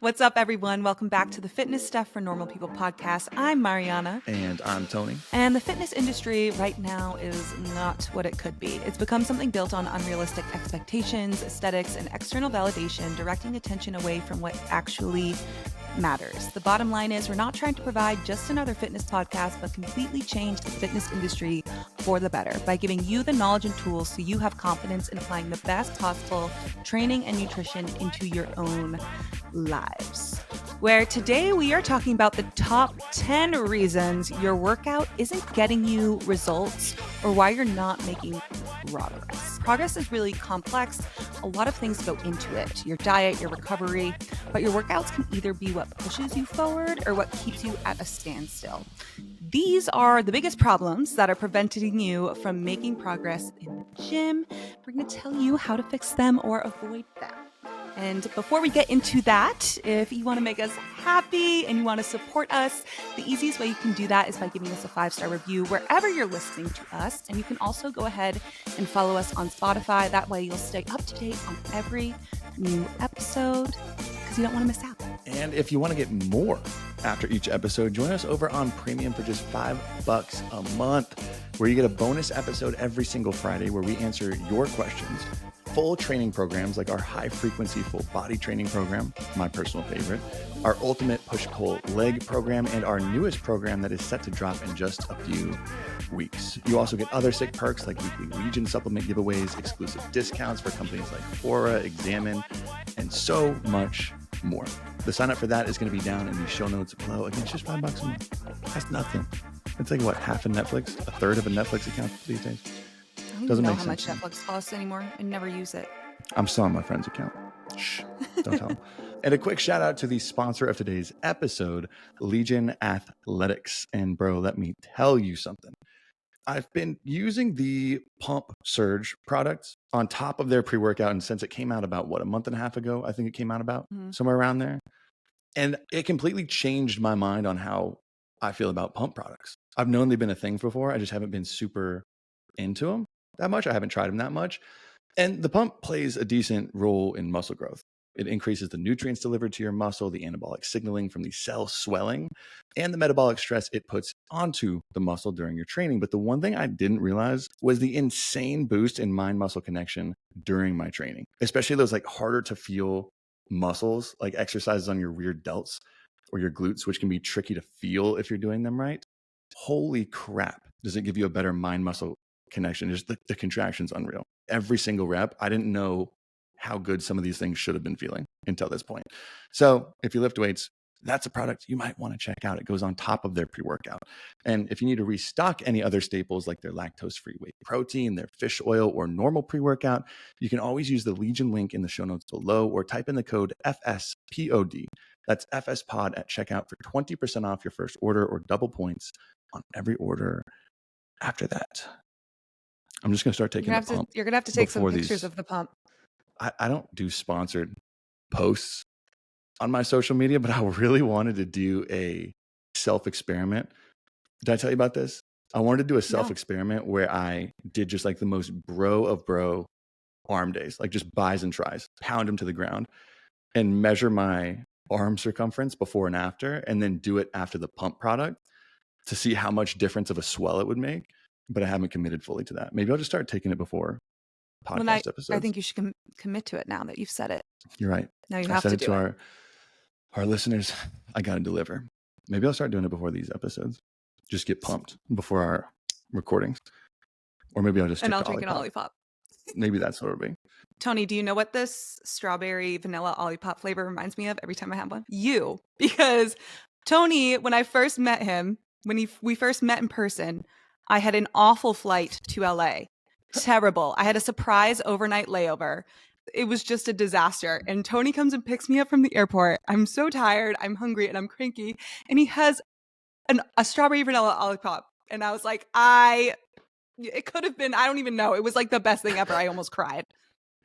What's up, everyone? Welcome back to the Fitness Stuff for Normal People podcast. I'm Marianna. And I'm Tony. And the fitness industry right now is not what it could be. It's become something built on unrealistic expectations, aesthetics, and external validation, directing attention away from what actually matters. The bottom line is we're not trying to provide just another fitness podcast, but completely change the fitness industry for the better by giving you the knowledge and tools so you have confidence in applying the best possible training and nutrition into your own lives. Where today we are talking about the top 10 reasons your workout isn't getting you results or why you're not making progress. Progress is really complex. A lot of things go into it, your diet, your recovery, but your workouts can either be what pushes you forward or what keeps you at a standstill. These are the biggest problems that are preventing you from making progress in the gym. We're going to tell you how to fix them or avoid them. And before we get into that, if you want to make us happy and you want to support us, the easiest way you can do that is by giving us a 5-star review wherever you're listening to us. And you can also go ahead and follow us on Spotify. That way you'll stay up to date on every new episode because you don't want to miss out. And if you want to get more after each episode, join us over on Premium for just $5 a month, where you get a bonus episode every single Friday where we answer your questions. Full training programs like our high frequency full body training program, my personal favorite, our ultimate push-pull leg program, and our newest program that is set to drop in just a few weeks. You also get other sick perks like weekly Legion supplement giveaways, exclusive discounts for companies like Fora, Examine, and so much more. The sign up for that is going to be down in the show notes below. Again, it's just $5 a month. That's nothing. It's like what, half a Netflix, a third of a Netflix account these days? I don't even know how much Netflix costs anymore. I never use it. I'm still on my friend's account. Shh, don't tell him. And a quick shout out to the sponsor of today's episode, Legion Athletics. And bro, let me tell you something. I've been using the Pump Surge products on top of their pre-workout, and since it came out about, a month and a half ago, I think it came out about somewhere around there. And it completely changed my mind on how I feel about pump products. I've known they've been a thing before. I just haven't been super into them that much. I haven't tried them that much. And the pump plays a decent role in muscle growth. It increases the nutrients delivered to your muscle, the anabolic signaling from the cell swelling, and the metabolic stress it puts onto the muscle during your training. But the one thing I didn't realize was the insane boost in mind-muscle connection during my training, especially those like harder to feel muscles, like exercises on your rear delts or your glutes, which can be tricky to feel if you're doing them right. Holy crap, does it give you a better mind-muscle connection? Just the contraction's unreal. Every single rep, I didn't know how good some of these things should have been feeling until this point. So if you lift weights, that's a product you might want to check out. It goes on top of their pre-workout. And if you need to restock any other staples like their lactose-free whey protein, their fish oil, or normal pre-workout, you can always use the Legion link in the show notes below or type in the code FSPOD. That's FSPOD at checkout for 20% off your first order or double points on every order after that. I'm just going to start taking the pump. You're going to have to take some pictures of the pump. I don't do sponsored posts on my social media, but I really wanted to do a self-experiment. Did I tell you about this? I wanted to do a self-experiment where I did just like the most bro of bro arm days, like just buys and tries, pound them to the ground and measure my arm circumference before and after, and then do it after the pump product to see how much difference of a swell it would make. But I haven't committed fully to that. Maybe I'll just start taking it before podcast episodes. I think you should commit to it now that you've said it. You're right. Now you have to do it. Our listeners, I got to deliver. Maybe I'll start doing it before these episodes. Just get pumped before our recordings. Or maybe I'll just and I'll drink an Olipop. Maybe that's what it'll be. Tony, do you know what this strawberry vanilla Olipop flavor reminds me of every time I have one? You. Because Tony, when I first met him, we first met in person, I had an awful flight to LA. Terrible. I had a surprise overnight layover. It was just a disaster. And Tony comes and picks me up from the airport. I'm so tired. I'm hungry and I'm cranky. And he has a strawberry vanilla Olipop. And I was like, it could have been, I don't even know. It was like the best thing ever. I almost cried.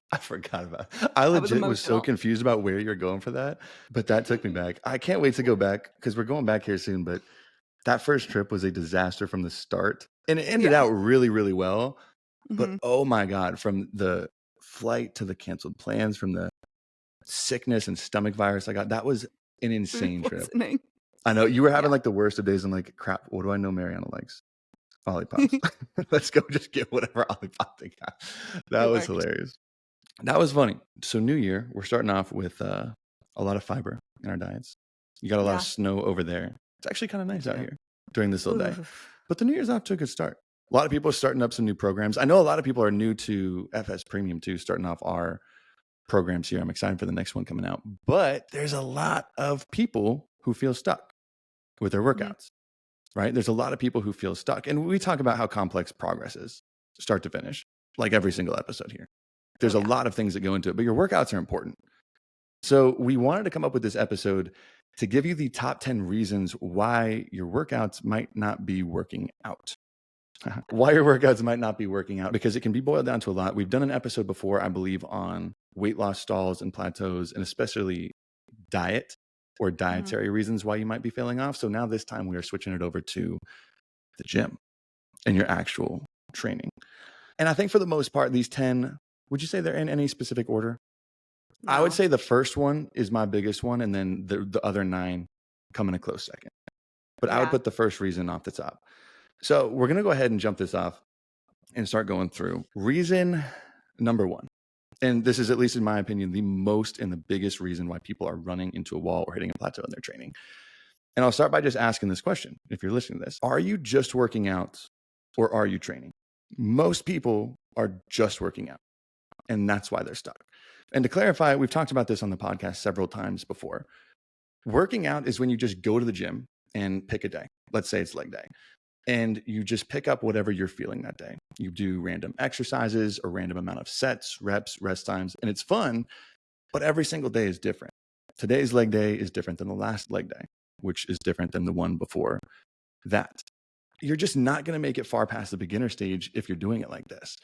I forgot about it. I legit was so confused about where you're going for that. But that took me back. I can't wait to go back because we're going back here soon. But that first trip was a disaster from the start. And it ended out really, really well. But oh my God, from the flight to the canceled plans, from the sickness and stomach virus I got. That was an Food insane trip. poisoning. I know you were having Yeah. like the worst of days. I'm like, crap, what do I know Marianna likes? Olipop. Let's go just get whatever Olipop they got. That It was worked. hilarious. That was funny. So New Year, we're starting off with a lot of fiber in our diets. You got a lot of Yeah. snow over there. It's actually kind of nice out do. here during this little day. Oof. But the New Year's off to a good start. A lot of people are starting up some new programs. I know a lot of people are new to FS Premium too, starting off our programs here. I'm excited for the next one coming out. But there's a lot of people who feel stuck with their workouts, right? There's a lot of people who feel stuck. And we talk about how complex progress is, start to finish, like every single episode here. There's a lot of things that go into it, but your workouts are important. So we wanted to come up with this episode to give you the top 10 reasons why your workouts might not be working out. Why your workouts might not be working out, because it can be boiled down to a lot. We've done an episode before, I believe, on weight loss stalls and plateaus, and especially diet or dietary reasons why you might be failing off. So now this time we are switching it over to the gym and your actual training. And I think for the most part, these 10, would you say they're in any specific order? I would say the first one is my biggest one, and then the other 9 come in a close second. But I would put the first reason off the top. So we're going to go ahead and jump this off and start going through. Reason number 1, and this is, at least in my opinion, the most and the biggest reason why people are running into a wall or hitting a plateau in their training. And I'll start by just asking this question. If you're listening to this, are you just working out or are you training? Most people are just working out, and that's why they're stuck. And to clarify, we've talked about this on the podcast several times before. Working out is when you just go to the gym and pick a day. Let's say it's leg day. And you just pick up whatever you're feeling that day. You do random exercises, a random amount of sets, reps, rest times, and it's fun, but every single day is different. Today's leg day is different than the last leg day, which is different than the one before that. You're just not going to make it far past the beginner stage if you're doing it like this.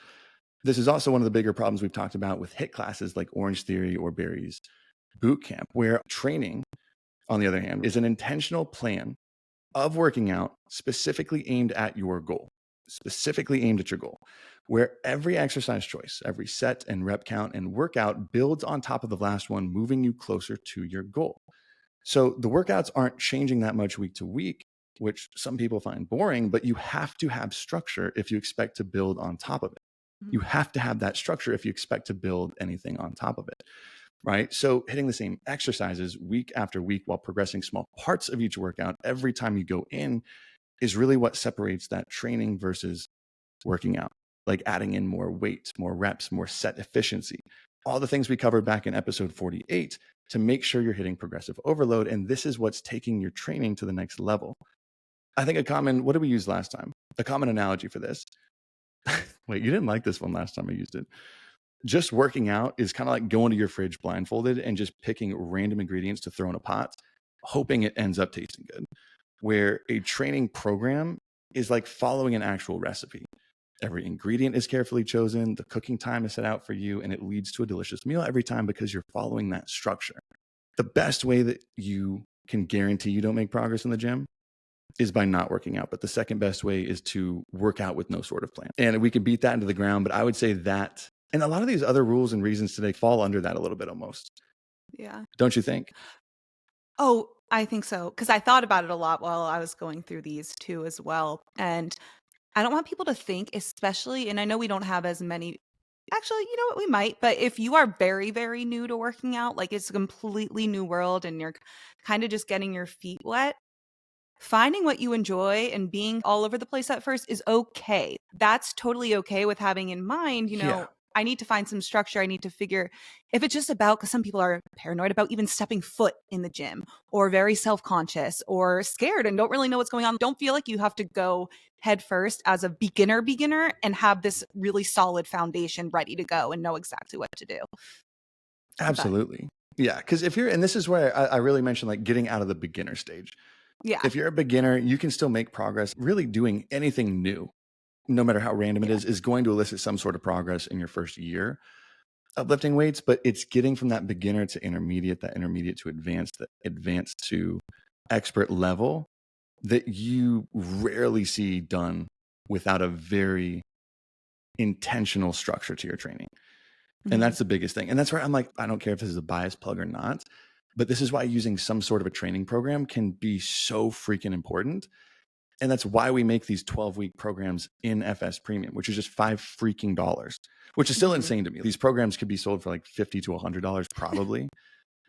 This is also one of the bigger problems we've talked about with HIIT classes like Orange Theory or Barry's boot camp, where training, on the other hand, is an intentional plan of working out specifically aimed at your goal, where every exercise choice, every set and rep count and workout builds on top of the last one, moving you closer to your goal. So the workouts aren't changing that much week to week, which some people find boring, but you have to have structure if you expect to build on top of it. You have to have that structure if you expect to build anything on top of it, right? So hitting the same exercises week after week while progressing small parts of each workout every time you go in is really what separates that training versus working out, like adding in more weight, more reps, more set efficiency, all the things we covered back in episode 48 to make sure you're hitting progressive overload. And this is what's taking your training to the next level. I think what did we use last time? A common analogy for this. Wait, you didn't like this one last time I used it. Just working out is kind of like going to your fridge blindfolded and just picking random ingredients to throw in a pot, hoping it ends up tasting good. Where a training program is like following an actual recipe. Every ingredient is carefully chosen, the cooking time is set out for you, and it leads to a delicious meal every time because you're following that structure. The best way that you can guarantee you don't make progress in the gym is by not working out. But the second best way is to work out with no sort of plan. And we can beat that into the ground, but I would say that, and a lot of these other rules and reasons today fall under that a little bit almost. Yeah. Don't you think? Oh, I think so. Because I thought about it a lot while I was going through these too as well. And I don't want people to think, especially, and I know we don't have as many. Actually, you know what? We might. But if you are very, very new to working out, like it's a completely new world and you're kind of just getting your feet wet, finding what you enjoy and being all over the place at first is okay. That's totally okay with having in mind, Yeah. I need to find some structure. I need to figure if it's just about, because some people are paranoid about even stepping foot in the gym or very self-conscious or scared and don't really know what's going on. Don't feel like you have to go head first as a beginner and have this really solid foundation ready to go and know exactly what to do. Absolutely. Yeah. Because and this is where I really mentioned like getting out of the beginner stage. Yeah. If you're a beginner, you can still make progress. Really doing anything new, no matter how random it is going to elicit some sort of progress in your first year of lifting weights. But it's getting from that beginner to intermediate, that intermediate to advanced, that advanced to expert level that you rarely see done without a very intentional structure to your training. And that's the biggest thing. And that's where I'm like, I don't care if this is a bias plug or not, but this is why using some sort of a training program can be so freaking important. And that's why we make these 12-week programs in FS Premium, which is just $5 which is still insane to me. These programs could be sold for like $50 to $100 probably.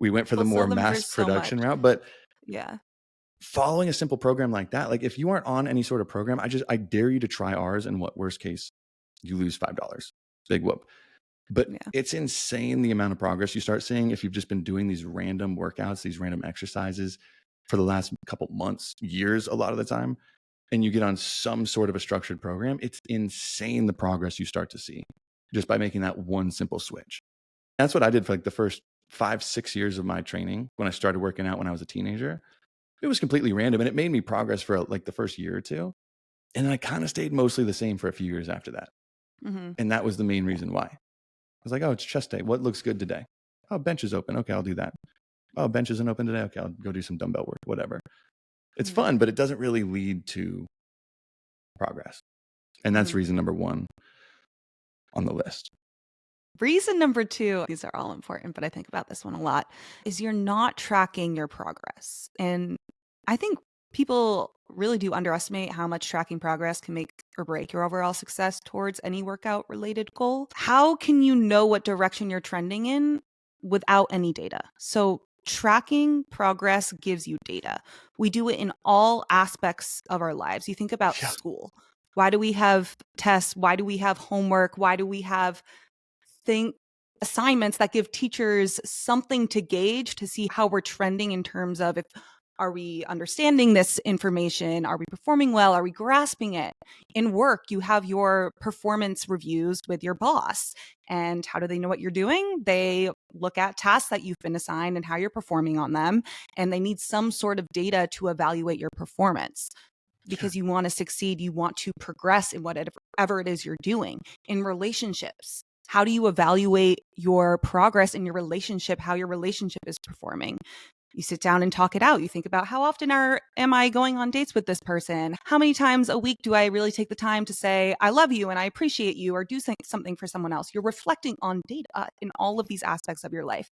We went for the We'll more sell them for mass so production much. route, but Yeah. following a simple program like that, like if you aren't on any sort of program, I dare you to try ours, and what worst case, you lose $5. Big whoop. But Yeah. it's insane the amount of progress you start seeing if you've just been doing these random workouts, these random exercises for the last couple months, years, a lot of the time, and you get on some sort of a structured program. It's insane the progress you start to see just by making that one simple switch. That's what I did for like the first 5-6 years of my training when I started working out when I was a teenager. It was completely random, and it made me progress for like the first year or two. And then I kind of stayed mostly the same for a few years after that. And that was the main reason why. I was like, oh, it's chest day. What looks good today? Oh, bench is open. Okay, I'll do that. Oh, bench isn't open today. Okay, I'll go do some dumbbell work, whatever. It's fun, but it doesn't really lead to progress. And that's reason number 1 on the list. Reason number 2, these are all important, but I think about this one a lot, is you're not tracking your progress. And I think people really do underestimate how much tracking progress can make or break your overall success towards any workout related goal. How can you know what direction you're trending in without any data? So tracking progress gives you data. We do it in all aspects of our lives. You think about school. Why do we have tests? Why do we have homework? Why do we have assignments that give teachers something to gauge to see how we're trending in terms of are we understanding this information? Are we performing well? Are we grasping it? In work, you have your performance reviews with your boss. And how do they know what you're doing? They look at tasks that you've been assigned and how you're performing on them. And they need some sort of data to evaluate your performance. Because you want to succeed, you want to progress in whatever it is you're doing. In relationships, how do you evaluate your progress in your relationship, how your relationship is performing? You sit down and talk it out. You think about how often am I going on dates with this person? How many times a week do I really take the time to say, I love you and I appreciate you, or do something for someone else? You're reflecting on data in all of these aspects of your life.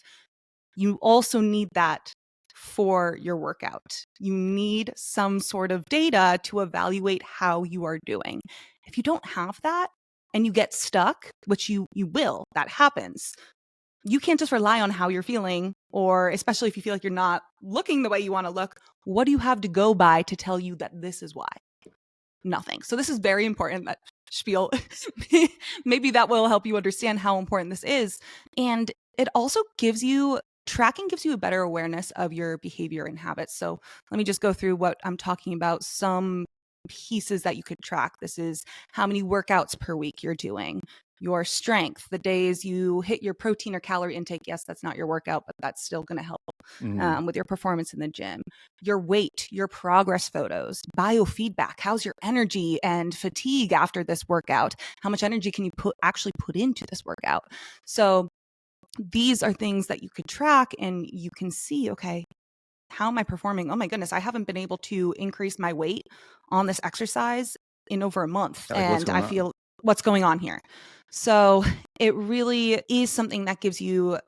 You also need that for your workout. You need some sort of data to evaluate how you are doing. If you don't have that and you get stuck, which you will, that happens, you can't just rely on how you're feeling, or especially if you feel like you're not looking the way you want to look. What do you have to go by to tell you that this is why? Nothing. So this is very important, that spiel. Maybe that will help you understand how important this is. And it also tracking gives you a better awareness of your behavior and habits. So let me just go through what I'm talking about. Some pieces that you could track. This is how many workouts per week you're doing, your strength, the days you hit your protein or calorie intake. Yes, that's not your workout, but that's still going to help with your performance in the gym. Your weight, your progress photos, biofeedback. How's your energy and fatigue after this workout? How much energy can you actually put into this workout? So these are things that you could track, and you can see, okay, how am I performing? Oh my goodness, I haven't been able to increase my weight on this exercise in over a month. Like, and I feel what's going on here. So it really is something that gives you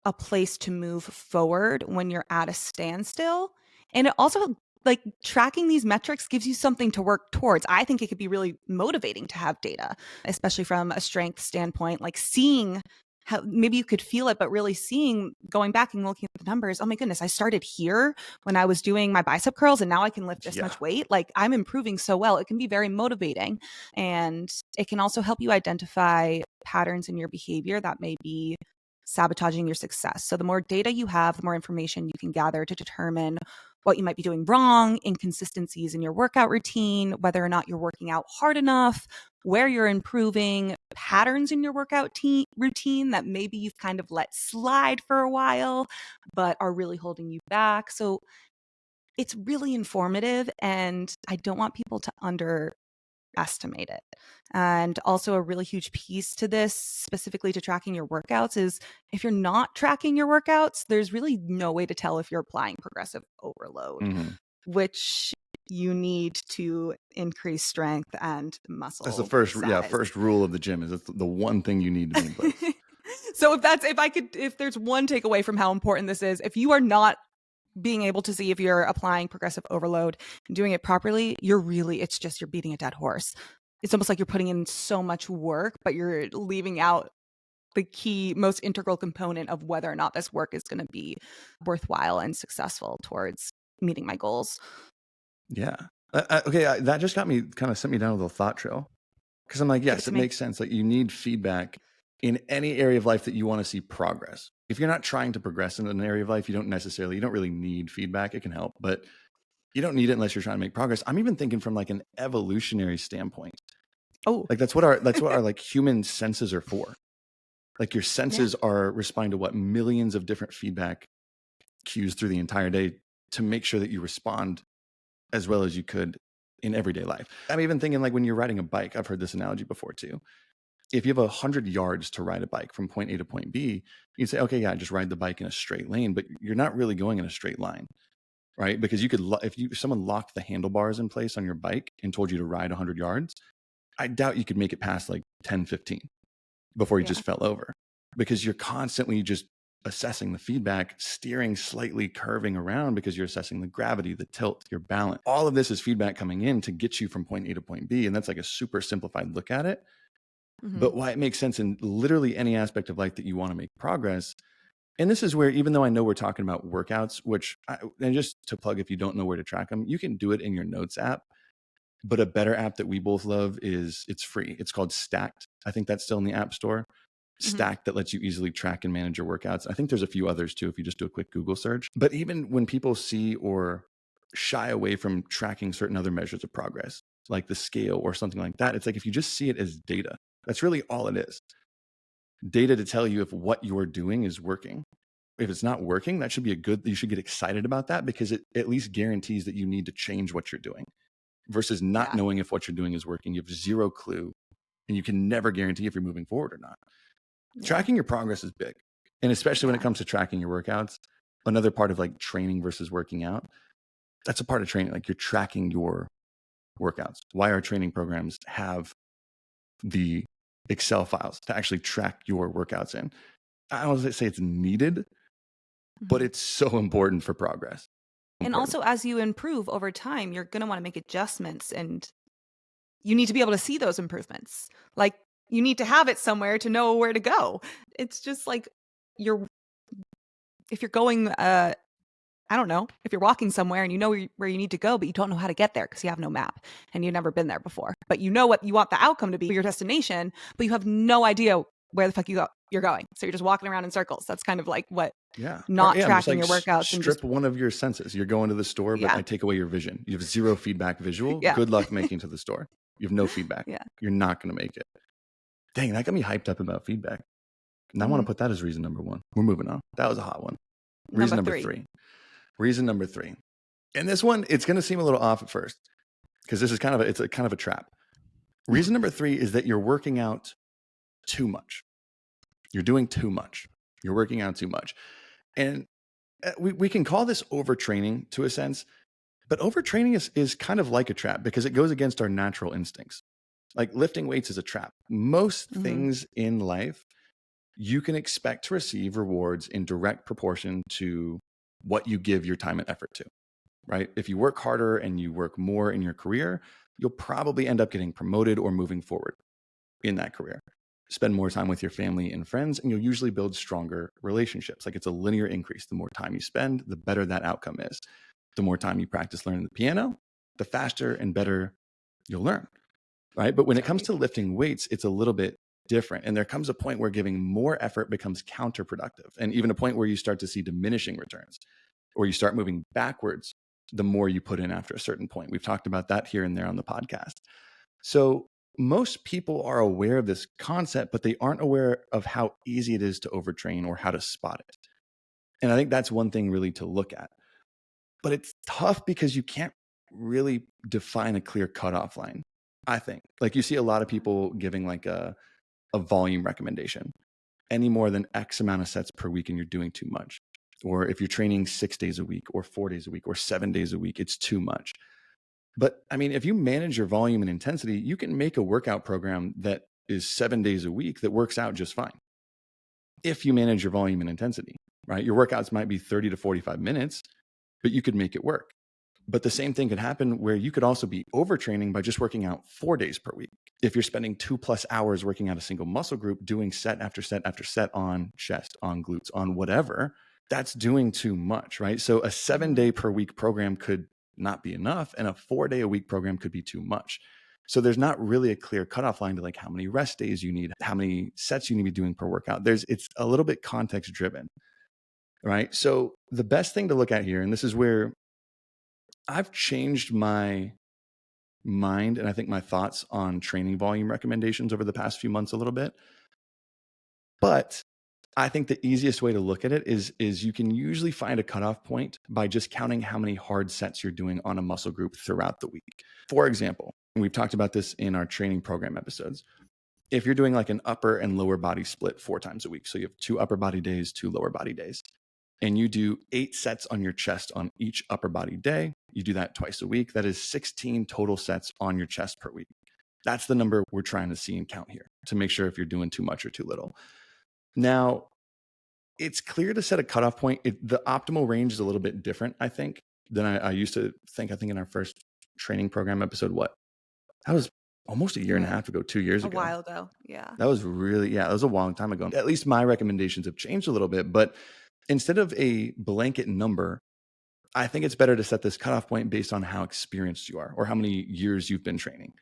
a place to move forward when you're at a standstill. And it also, like, tracking these metrics gives you something to work towards. I think it could be really motivating to have data, especially from a strength standpoint, like seeing how maybe you could feel it, but really going back and looking at the numbers. Oh my goodness, I started here when I was doing my bicep curls and now I can lift this much weight. Like, I'm improving so well. It can be very motivating, and it can also help you identify patterns in your behavior that may be sabotaging your success. So the more data you have, the more information you can gather to determine what you might be doing wrong, inconsistencies in your workout routine, whether or not you're working out hard enough, where you're improving, patterns in your workout routine that maybe you've kind of let slide for a while, but are really holding you back. So it's really informative, and I don't want people to underestimate it. And also, a really huge piece to this, specifically to tracking your workouts, is if you're not tracking your workouts, there's really no way to tell if you're applying progressive overload, which you need to increase strength and muscle. That's the first rule of the gym, is it's the one thing you need to be in place. So if there's one takeaway from how important this is, if you are not being able to see if you're applying progressive overload and doing it properly, you're beating a dead horse. It's almost like you're putting in so much work, but you're leaving out the key, most integral component of whether or not this work is going to be worthwhile and successful towards meeting my goals. Yeah. Okay. That just got me kind of sent me down a little thought trail. Because I'm like, yes, it makes sense. Like you need feedback in any area of life that you want to see progress. If you're not trying to progress in an area of life, you don't really need feedback. It can help, but you don't need it unless you're trying to make progress. I'm even thinking from like an evolutionary standpoint. Oh, like that's what our like human senses are for. Like your senses are responding to what millions of different feedback cues through the entire day to make sure that you respond as well as you could in everyday life. I'm even thinking like when you're riding a bike, I've heard this analogy before too. If you have 100 yards to ride a bike from point A to point B, you say, okay, yeah, just ride the bike in a straight lane, but you're not really going in a straight line, right? Because if someone locked the handlebars in place on your bike and told you to ride 100 yards, I doubt you could make it past like 10, 15 before you just fell over, because you're constantly just assessing the feedback, steering slightly, curving around because you're assessing the gravity, the tilt, your balance. All of this is feedback coming in to get you from point A to point B. And that's like a super simplified look at it. Mm-hmm. But why it makes sense in literally any aspect of life that you want to make progress. And this is where, even though I know we're talking about workouts, and just to plug, if you don't know where to track them, you can do it in your notes app. But a better app that we both love it's free. It's called Stacked. I think that's still in the App Store. Stacked, that lets you easily track and manage your workouts. I think there's a few others too if you just do a quick Google search. But even when people see or shy away from tracking certain other measures of progress, like the scale or something like that, it's like if you just see it as data, that's really all it is. Data to tell you if what you're doing is working. If it's not working, that should be you should get excited about that, because it at least guarantees that you need to change what you're doing, versus not knowing if what you're doing is working. You have zero clue, and you can never guarantee if you're moving forward or not. Tracking your progress is big. And especially when it comes to tracking your workouts, another part of like training versus working out, that's a part of training. Like you're tracking your workouts. Why our training programs have the Excel files to actually track your workouts in. I don't say it's needed, but it's so important for progress. And also, as you improve over time, you're going to want to make adjustments, and you need to be able to see those improvements. Like, you need to have it somewhere to know where to go. It's just like if you're going, I don't know, if you're walking somewhere and you know where you need to go, but you don't know how to get there because you have no map and you've never been there before, but you know what you want the outcome to be, your destination, but you have no idea where the fuck you're going. So you're just walking around in circles. That's kind of like what tracking your workouts. Strip one of your senses. You're going to the store, but I take away your vision. You have zero feedback visual. Good luck making to the store. You have no feedback. You're not going to make it. Dang, that got me hyped up about feedback. And I want to put that as reason number 1. We're moving on. That was a hot one. Reason number 3. Reason number 3. And this one, it's going to seem a little off at first, because this is kind of a trap. Reason number 3 is that you're working out too much. You're doing too much. You're working out too much. And we can call this overtraining to a sense, but overtraining is kind of like a trap, because it goes against our natural instincts. Like lifting weights is a trap. Most things in life, you can expect to receive rewards in direct proportion to what you give your time and effort to, right? If you work harder and you work more in your career, you'll probably end up getting promoted or moving forward in that career. Spend more time with your family and friends, and you'll usually build stronger relationships. Like it's a linear increase. The more time you spend, the better that outcome is. The more time you practice learning the piano, the faster and better you'll learn, right? But when it comes to lifting weights, it's a little bit different. And there comes a point where giving more effort becomes counterproductive, and even a point where you start to see diminishing returns, or you start moving backwards the more you put in after a certain point. We've talked about that here and there on the podcast. So most people are aware of this concept, but they aren't aware of how easy it is to overtrain or how to spot it. And I think that's one thing really to look at. But it's tough because you can't really define a clear cutoff line, I think. Like you see a lot of people giving like a volume recommendation. Any more than X amount of sets per week and you're doing too much. Or if you're training 6 days a week or 4 days a week or 7 days a week, it's too much. But I mean, if you manage your volume and intensity, you can make a workout program that is 7 days a week that works out just fine. if you manage your volume and intensity, right? Your workouts might be 30 to 45 minutes, but you could make it work. But the same thing could happen where you could also be overtraining by just working out 4 days per week. If you're spending 2+ hours working out a single muscle group, doing set after set after set on chest, on glutes, on whatever, that's doing too much, right? So a 7-day per week program could not be enough, and a 4-day a week program could be too much. So there's not really a clear cutoff line to like how many rest days you need, how many sets you need to be doing per workout. It's a little bit context driven, right? So the best thing to look at here, and this is where I've changed my mind and I think my thoughts on training volume recommendations over the past few months a little bit. But I think the easiest way to look at it is you can usually find a cutoff point by just counting how many hard sets you're doing on a muscle group throughout the week. For example, and we've talked about this in our training program episodes, if you're doing like an upper and lower body split 4 times a week, so you have 2 upper body days, 2 lower body days, and you do 8 sets on your chest on each upper body day, you do that twice a week, that is 16 total sets on your chest per week. That's the number we're trying to see and count here to make sure if you're doing too much or too little. Now, it's clear to set a cutoff point. The optimal range is a little bit different, I think, than I used to think. I think in our first training program episode, that was almost a year and a half ago, 2 years ago. A while ago, yeah. That was that was a long time ago. At least my recommendations have changed a little bit, but instead of a blanket number, I think it's better to set this cutoff point based on how experienced you are or how many years you've been training.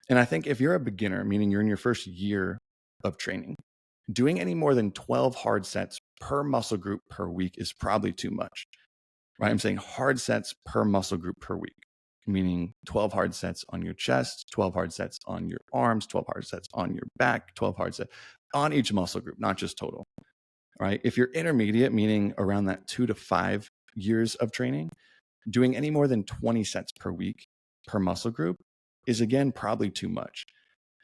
And I think if you're a beginner, meaning you're in your first year of training, doing any more than 12 hard sets per muscle group per week is probably too much, right? I'm saying hard sets per muscle group per week, meaning 12 hard sets on your chest, 12 hard sets on your arms, 12 hard sets on your back, 12 hard sets on each muscle group, not just total, right? If you're intermediate, meaning around that 2 to 5 years of training, doing any more than 20 sets per week per muscle group is again probably too much.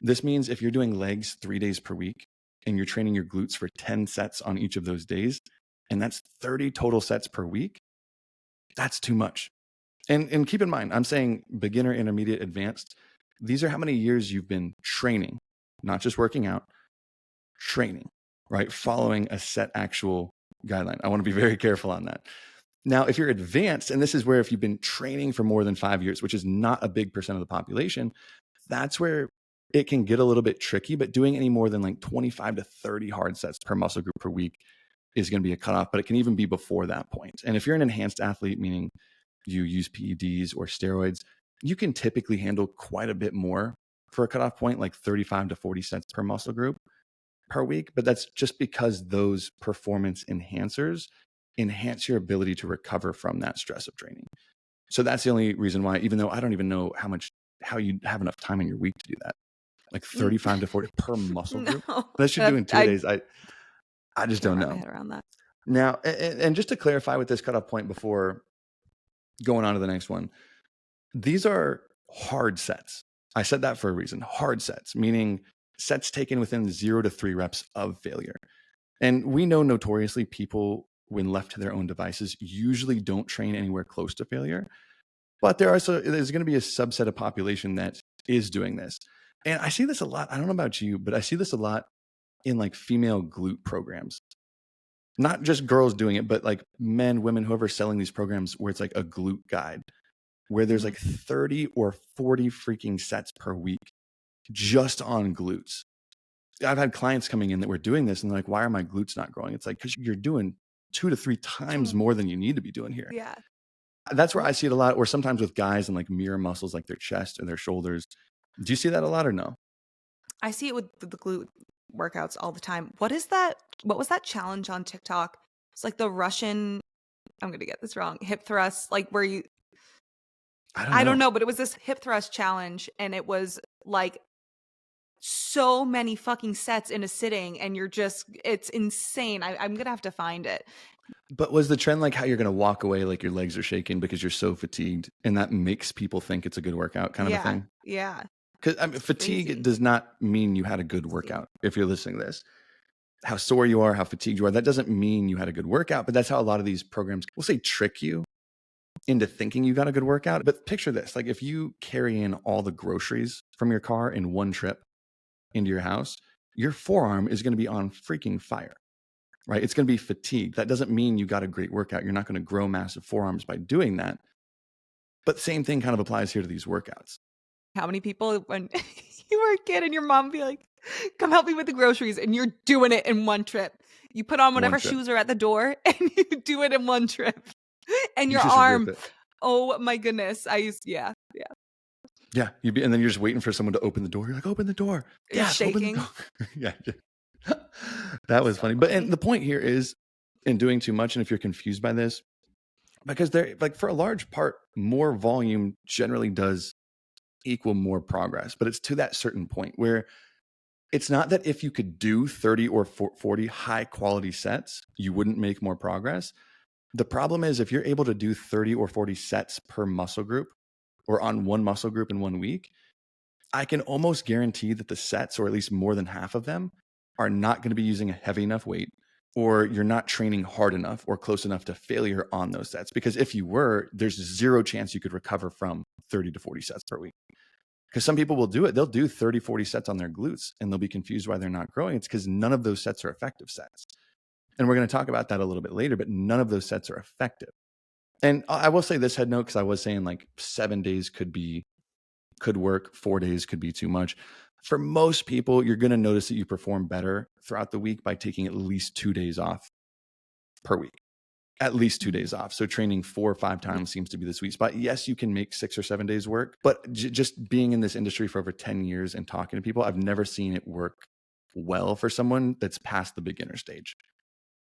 This means if you're doing legs 3 days per week and you're training your glutes for 10 sets on each of those days, and that's 30 total sets per week, that's too much. And keep in mind, I'm saying beginner, intermediate, advanced. These are how many years you've been training, not just working out, training, right? Following a set actual guideline. I want to be very careful on that. Now, if you're advanced, and this is where if you've been training for more than 5 years, which is not a big percent of the population, that's where it can get a little bit tricky. But doing any more than like 25 to 30 hard sets per muscle group per week is going to be a cutoff, but it can even be before that point. And if you're an enhanced athlete, meaning you use PEDs or steroids, you can typically handle quite a bit more for a cutoff point, like 35 to 40 sets per muscle group per week. But that's just because those performance enhancers enhance your ability to recover from that stress of training. So that's the only reason why, even though I don't even know how you have enough time in your week to do that, like 35 to 40 per muscle group. Unless you're doing 2 days, I just don't know. My head around that. Now, and just to clarify with this cutoff point before going on to the next one, these are hard sets. I said that for a reason. Hard sets, meaning sets taken within 0 to 3 reps of failure. And we know notoriously people, when left to their own devices, usually don't train anywhere close to failure. But there's going to be a subset of population that is doing this. And I see this a lot. I don't know about you, but I see this a lot in like female glute programs. Not just girls doing it, but like men, women, whoever's selling these programs where it's like a glute guide, where there's like 30 or 40 freaking sets per week just on glutes. I've had clients coming in that were doing this and they're like, why are my glutes not growing? It's like, because you're doing 2 to 3 times more than you need to be doing here. Yeah. That's where I see it a lot, or sometimes with guys and like mirror muscles, like their chest or their shoulders. Do you see that a lot or no? I see it with the glute workouts all the time. What is that? What was that challenge on TikTok? It's like the Russian, I'm going to get this wrong, hip thrust, like where you, I don't know, but it was this hip thrust challenge and it was like so many fucking sets in a sitting and it's insane. I'm going to have to find it. But was the trend like how you're going to walk away like your legs are shaking because you're so fatigued and that makes people think it's a good workout kind of a thing? Yeah. Because fatigue does not mean you had a good workout. If you're listening to this, how sore you are, how fatigued you are, that doesn't mean you had a good workout. But that's how a lot of these programs, we'll say, trick you into thinking you got a good workout. But picture this, like if you carry in all the groceries from your car in one trip into your house, your forearm is going to be on freaking fire. right? It's going to be fatigue. That doesn't mean you got a great workout. You're not going to grow massive forearms by doing that. But same thing kind of applies here to these workouts. How many people, when you were a kid and your mom be like, come help me with the groceries, and you're doing it in one trip. You put on whatever shoes are at the door and you do it in one trip. And your arm, oh my goodness. Yeah. Yeah, and then you're just waiting for someone to open the door. You're like, open the door. Yeah, shaking. Open the door. Yeah. That was funny. But and the point here is in doing too much, and if you're confused by this, because they're like, for a large part, more volume generally does equal more progress. But it's to that certain point where it's not that if you could do 30 or 40 high quality sets, you wouldn't make more progress. The problem is if you're able to do 30 or 40 sets per muscle group or on one muscle group in 1 week, I can almost guarantee that the sets, or at least more than half of them, are not going to be using a heavy enough weight, or you're not training hard enough or close enough to failure on those sets. Because if you were, there's zero chance you could recover from 30 to 40 sets per week. Because some people will do it. They'll do 30, 40 sets on their glutes and they'll be confused why they're not growing. It's because none of those sets are effective sets. And we're going to talk about that a little bit later, but none of those sets are effective. And I will say this head note, because I was saying like 7 days could work, 4 days could be too much. For most people, you're going to notice that you perform better throughout the week by taking at least 2 days off per week. At least 2 days off. So training 4 or 5 times seems to be the sweet spot. Yes, you can make 6 or 7 days work, but just being in this industry for over 10 years and talking to people, I've never seen it work well for someone that's past the beginner stage,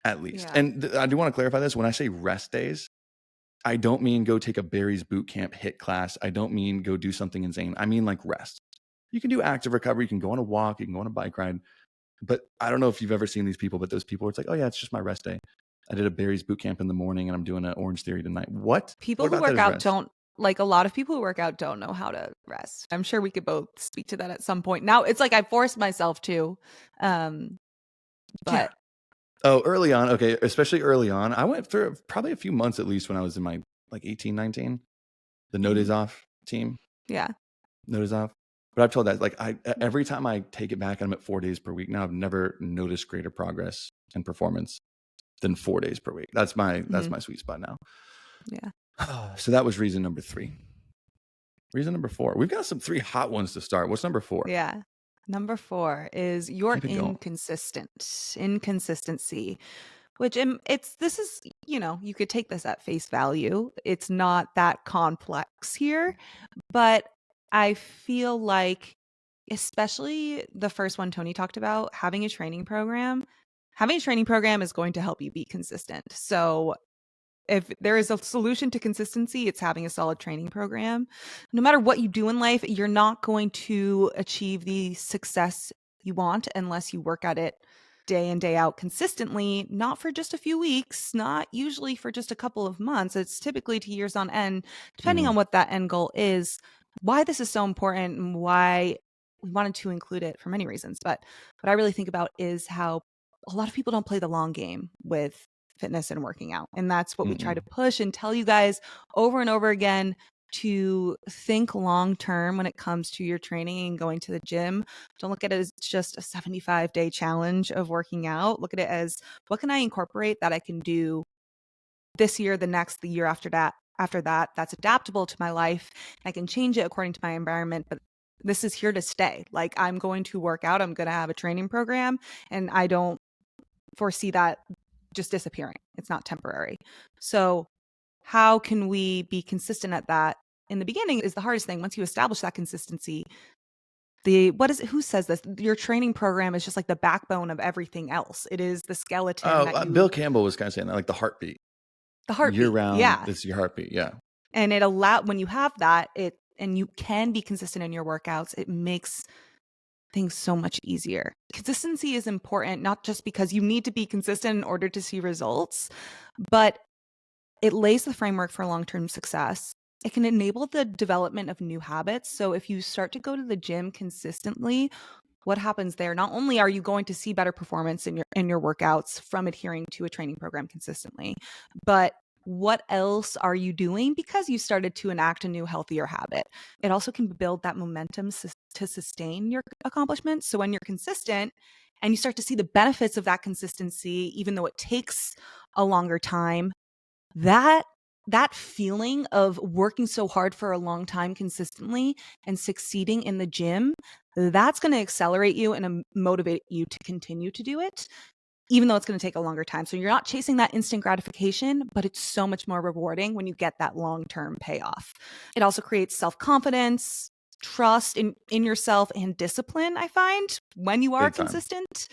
at least. Yeah. And I do want to clarify this. When I say rest days, I don't mean go take a Barry's boot camp HIIT class. I don't mean go do something insane. I mean like rest. You can do active recovery. You can go on a walk. You can go on a bike ride. But I don't know if you've ever seen these people, but those people, it's like, oh yeah, it's just my rest day. I did a Barry's boot camp in the morning and I'm doing an Orange Theory tonight. What? People who work out don't, like a lot of people who work out don't know how to rest. I'm sure we could both speak to that at some point. Now it's like I forced myself to, but. Yeah. Oh, early on. Okay. Especially early on. I went through probably a few months at least when I was in my like 18, 19, the no days off team. Yeah. No days off. But I've told that like every time I take it back, I'm at 4 days per week. Now I've never noticed greater progress and performance than 4 days per week. That's my sweet spot now. Yeah. So that was reason number 3. Reason number 4. We've got some 3 hot ones to start. What's number 4? Yeah. Number 4 is you're inconsistency, which this is, you could take this at face value. It's not that complex here, but I feel like, especially the first one Tony talked about, having a training program is going to help you be consistent. So if there is a solution to consistency, it's having a solid training program. No matter what you do in life, you're not going to achieve the success you want unless you work at it day in, day out consistently, not for just a few weeks, not usually for just a couple of months. It's typically to years on end, depending on what that end goal is. Why this is so important and why we wanted to include it for many reasons. But what I really think about is how a lot of people don't play the long game with fitness and working out. And that's what we try to push and tell you guys over and over again, to think long term when it comes to your training and going to the gym. Don't look at it as just a 75-day challenge of working out. Look at it as, what can I incorporate that I can do this year, the next, the year after that, that's adaptable to my life. I can change it according to my environment, but this is here to stay. Like, I'm going to work out, I'm going to have a training program, and I don't foresee that just disappearing. It's not temporary. So how can we be consistent at that? In the beginning is the hardest thing. Once you establish that consistency, who says this? Your training program is just like the backbone of everything else. It is the skeleton. Bill Campbell was kind of saying that, like the heartbeat. The heartbeat. Year round, yeah. It's your heartbeat, yeah. And when you have that, and you can be consistent in your workouts, it makes things so much easier. Consistency is important, not just because you need to be consistent in order to see results, but it lays the framework for long-term success. It can enable the development of new habits. So if you start to go to the gym consistently, what happens there? Not only are you going to see better performance in your workouts from adhering to a training program consistently, but what else are you doing because you started to enact a new healthier habit? It also can build that momentum to sustain your accomplishments. So when you're consistent and you start to see the benefits of that consistency, even though it takes a longer time, that feeling of working so hard for a long time consistently and succeeding in the gym, that's going to accelerate you and motivate you to continue to do it, even though it's going to take a longer time. So you're not chasing that instant gratification, but it's so much more rewarding when you get that long-term payoff. It also creates self-confidence, trust in yourself, and discipline, I find, when you are Big time. consistent.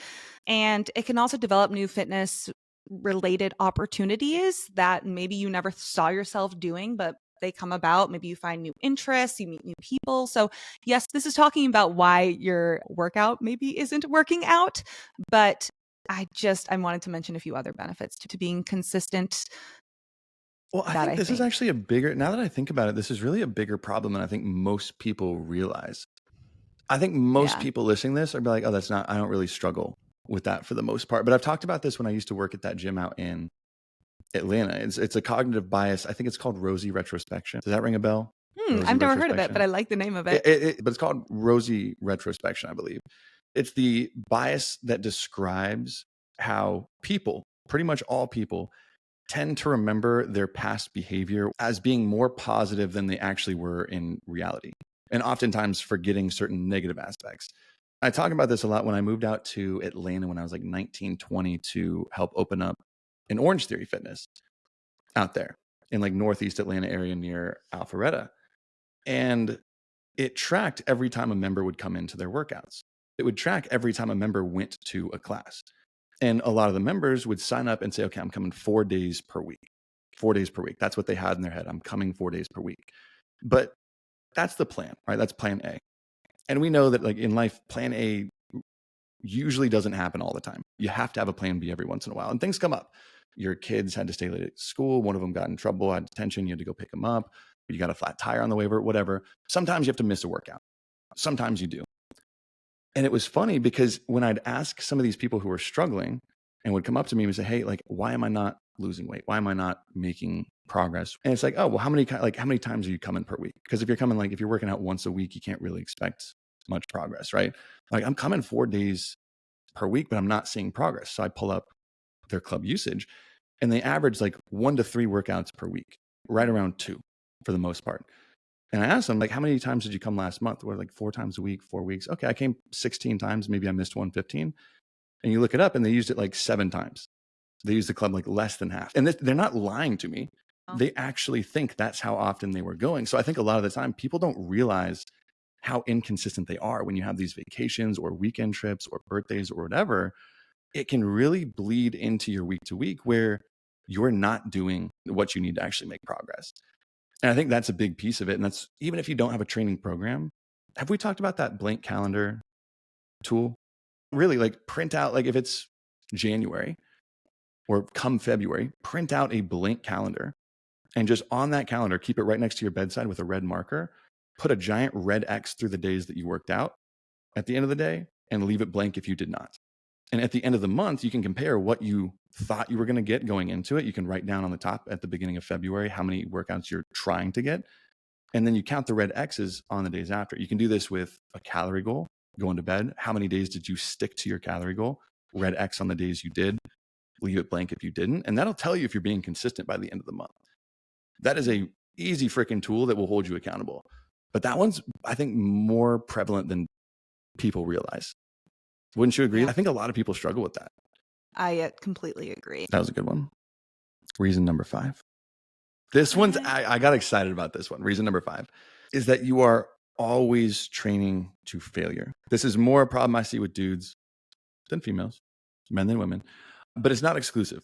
And it can also develop new fitness related opportunities that maybe you never saw yourself doing, but they come about. Maybe you find new interests, you meet new people. So yes, this is talking about why your workout maybe isn't working out, but I wanted to mention a few other benefits to being consistent. Well, I think this is actually a bigger, now that I think about it, this is really a bigger problem than I think most people realize. I think most people listening to this are like, oh, that's not, I don't really struggle with that for the most part. But I've talked about this when I used to work at that gym out in Atlanta. It's a cognitive bias. I think it's called Rosie retrospection. Does that ring a bell? I've never heard of it, but I like the name of it. But it's called Rosie retrospection, I believe. It's the bias that describes how people, pretty much all people, tend to remember their past behavior as being more positive than they actually were in reality, and oftentimes forgetting certain negative aspects. I talk about this a lot when I moved out to Atlanta when I was like 19, 20 to help open up an Orange Theory Fitness out there in like Northeast Atlanta area near Alpharetta. And it tracked every time a member would come into their workouts. It would track every time a member went to a class. And a lot of the members would sign up and say, okay, I'm coming 4 days per week. 4 days per week. That's what they had in their head. I'm coming 4 days per week. But that's the plan, right? That's plan A. And we know that like in life, plan A usually doesn't happen all the time. You have to have a plan B every once in a while. And things come up. Your kids had to stay late at school. One of them got in trouble, had detention. You had to go pick them up. You got a flat tire on the way, whatever. Sometimes you have to miss a workout. Sometimes you do. And it was funny because when I'd ask some of these people who were struggling and would come up to me and say, hey, like, why am I not losing weight? Why am I not making progress? And it's like, oh, well, how many times are you coming per week? Because if you're working out once a week, you can't really expect much progress, right? Like I'm coming 4 days per week, but I'm not seeing progress. So I pull up their club usage and they average like 1 to 3 workouts per week, right around 2 for the most part. And I asked them, like, how many times did you come last month? We're like 4 times a week, 4 weeks. Okay, I came 16 times. Maybe I missed 15. And you look it up and they used it like 7 times. They used the club like less than half. And they're not lying to me. They actually think that's how often they were going. So I think a lot of the time people don't realize how inconsistent they are when you have these vacations or weekend trips or birthdays or whatever. It can really bleed into your week to week where you're not doing what you need to actually make progress. And I think that's a big piece of it. And that's even if you don't have a training program. Have we talked about that blank calendar tool? Really, like print out, like if it's January or come February, print out a blank calendar and just on that calendar, keep it right next to your bedside with a red marker, put a giant red X through the days that you worked out at the end of the day and leave it blank if you did not. And at the end of the month, you can compare what you thought you were going to get going into it. You can write down on the top at the beginning of February how many workouts you're trying to get. And then you count the red X's on the days after. You can do this with a calorie goal, going to bed. How many days did you stick to your calorie goal? Red X on the days you did, leave it blank if you didn't. And that'll tell you if you're being consistent by the end of the month. That is a easy freaking tool that will hold you accountable. But that one's, I think, more prevalent than people realize. Wouldn't you agree? Yeah. I think a lot of people struggle with that. I completely agree. That was a good one. Reason number 5. This one's, I got excited about this one. Reason number 5 is that you are always training to failure. This is more a problem I see with dudes than females, men than women, but it's not exclusive.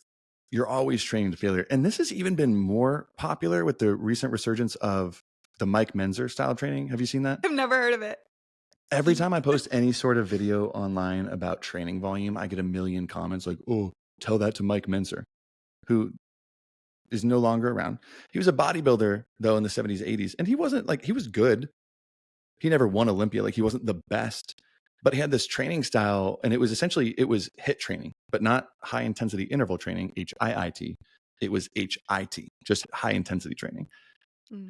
You're always training to failure. And this has even been more popular with the recent resurgence of the Mike Menzer style training. Have you seen that? I've never heard of it. Every time I post any sort of video online about training volume, I get a million comments like, oh, tell that to Mike Menzer, who is no longer around. He was a bodybuilder, though, in the 70s, 80s. And he wasn't like, he was good. He never won Olympia. Like he wasn't the best, but he had this training style. And it was essentially, it was HIIT training, but not high intensity interval training, HIIT. It was HIT, just high intensity training.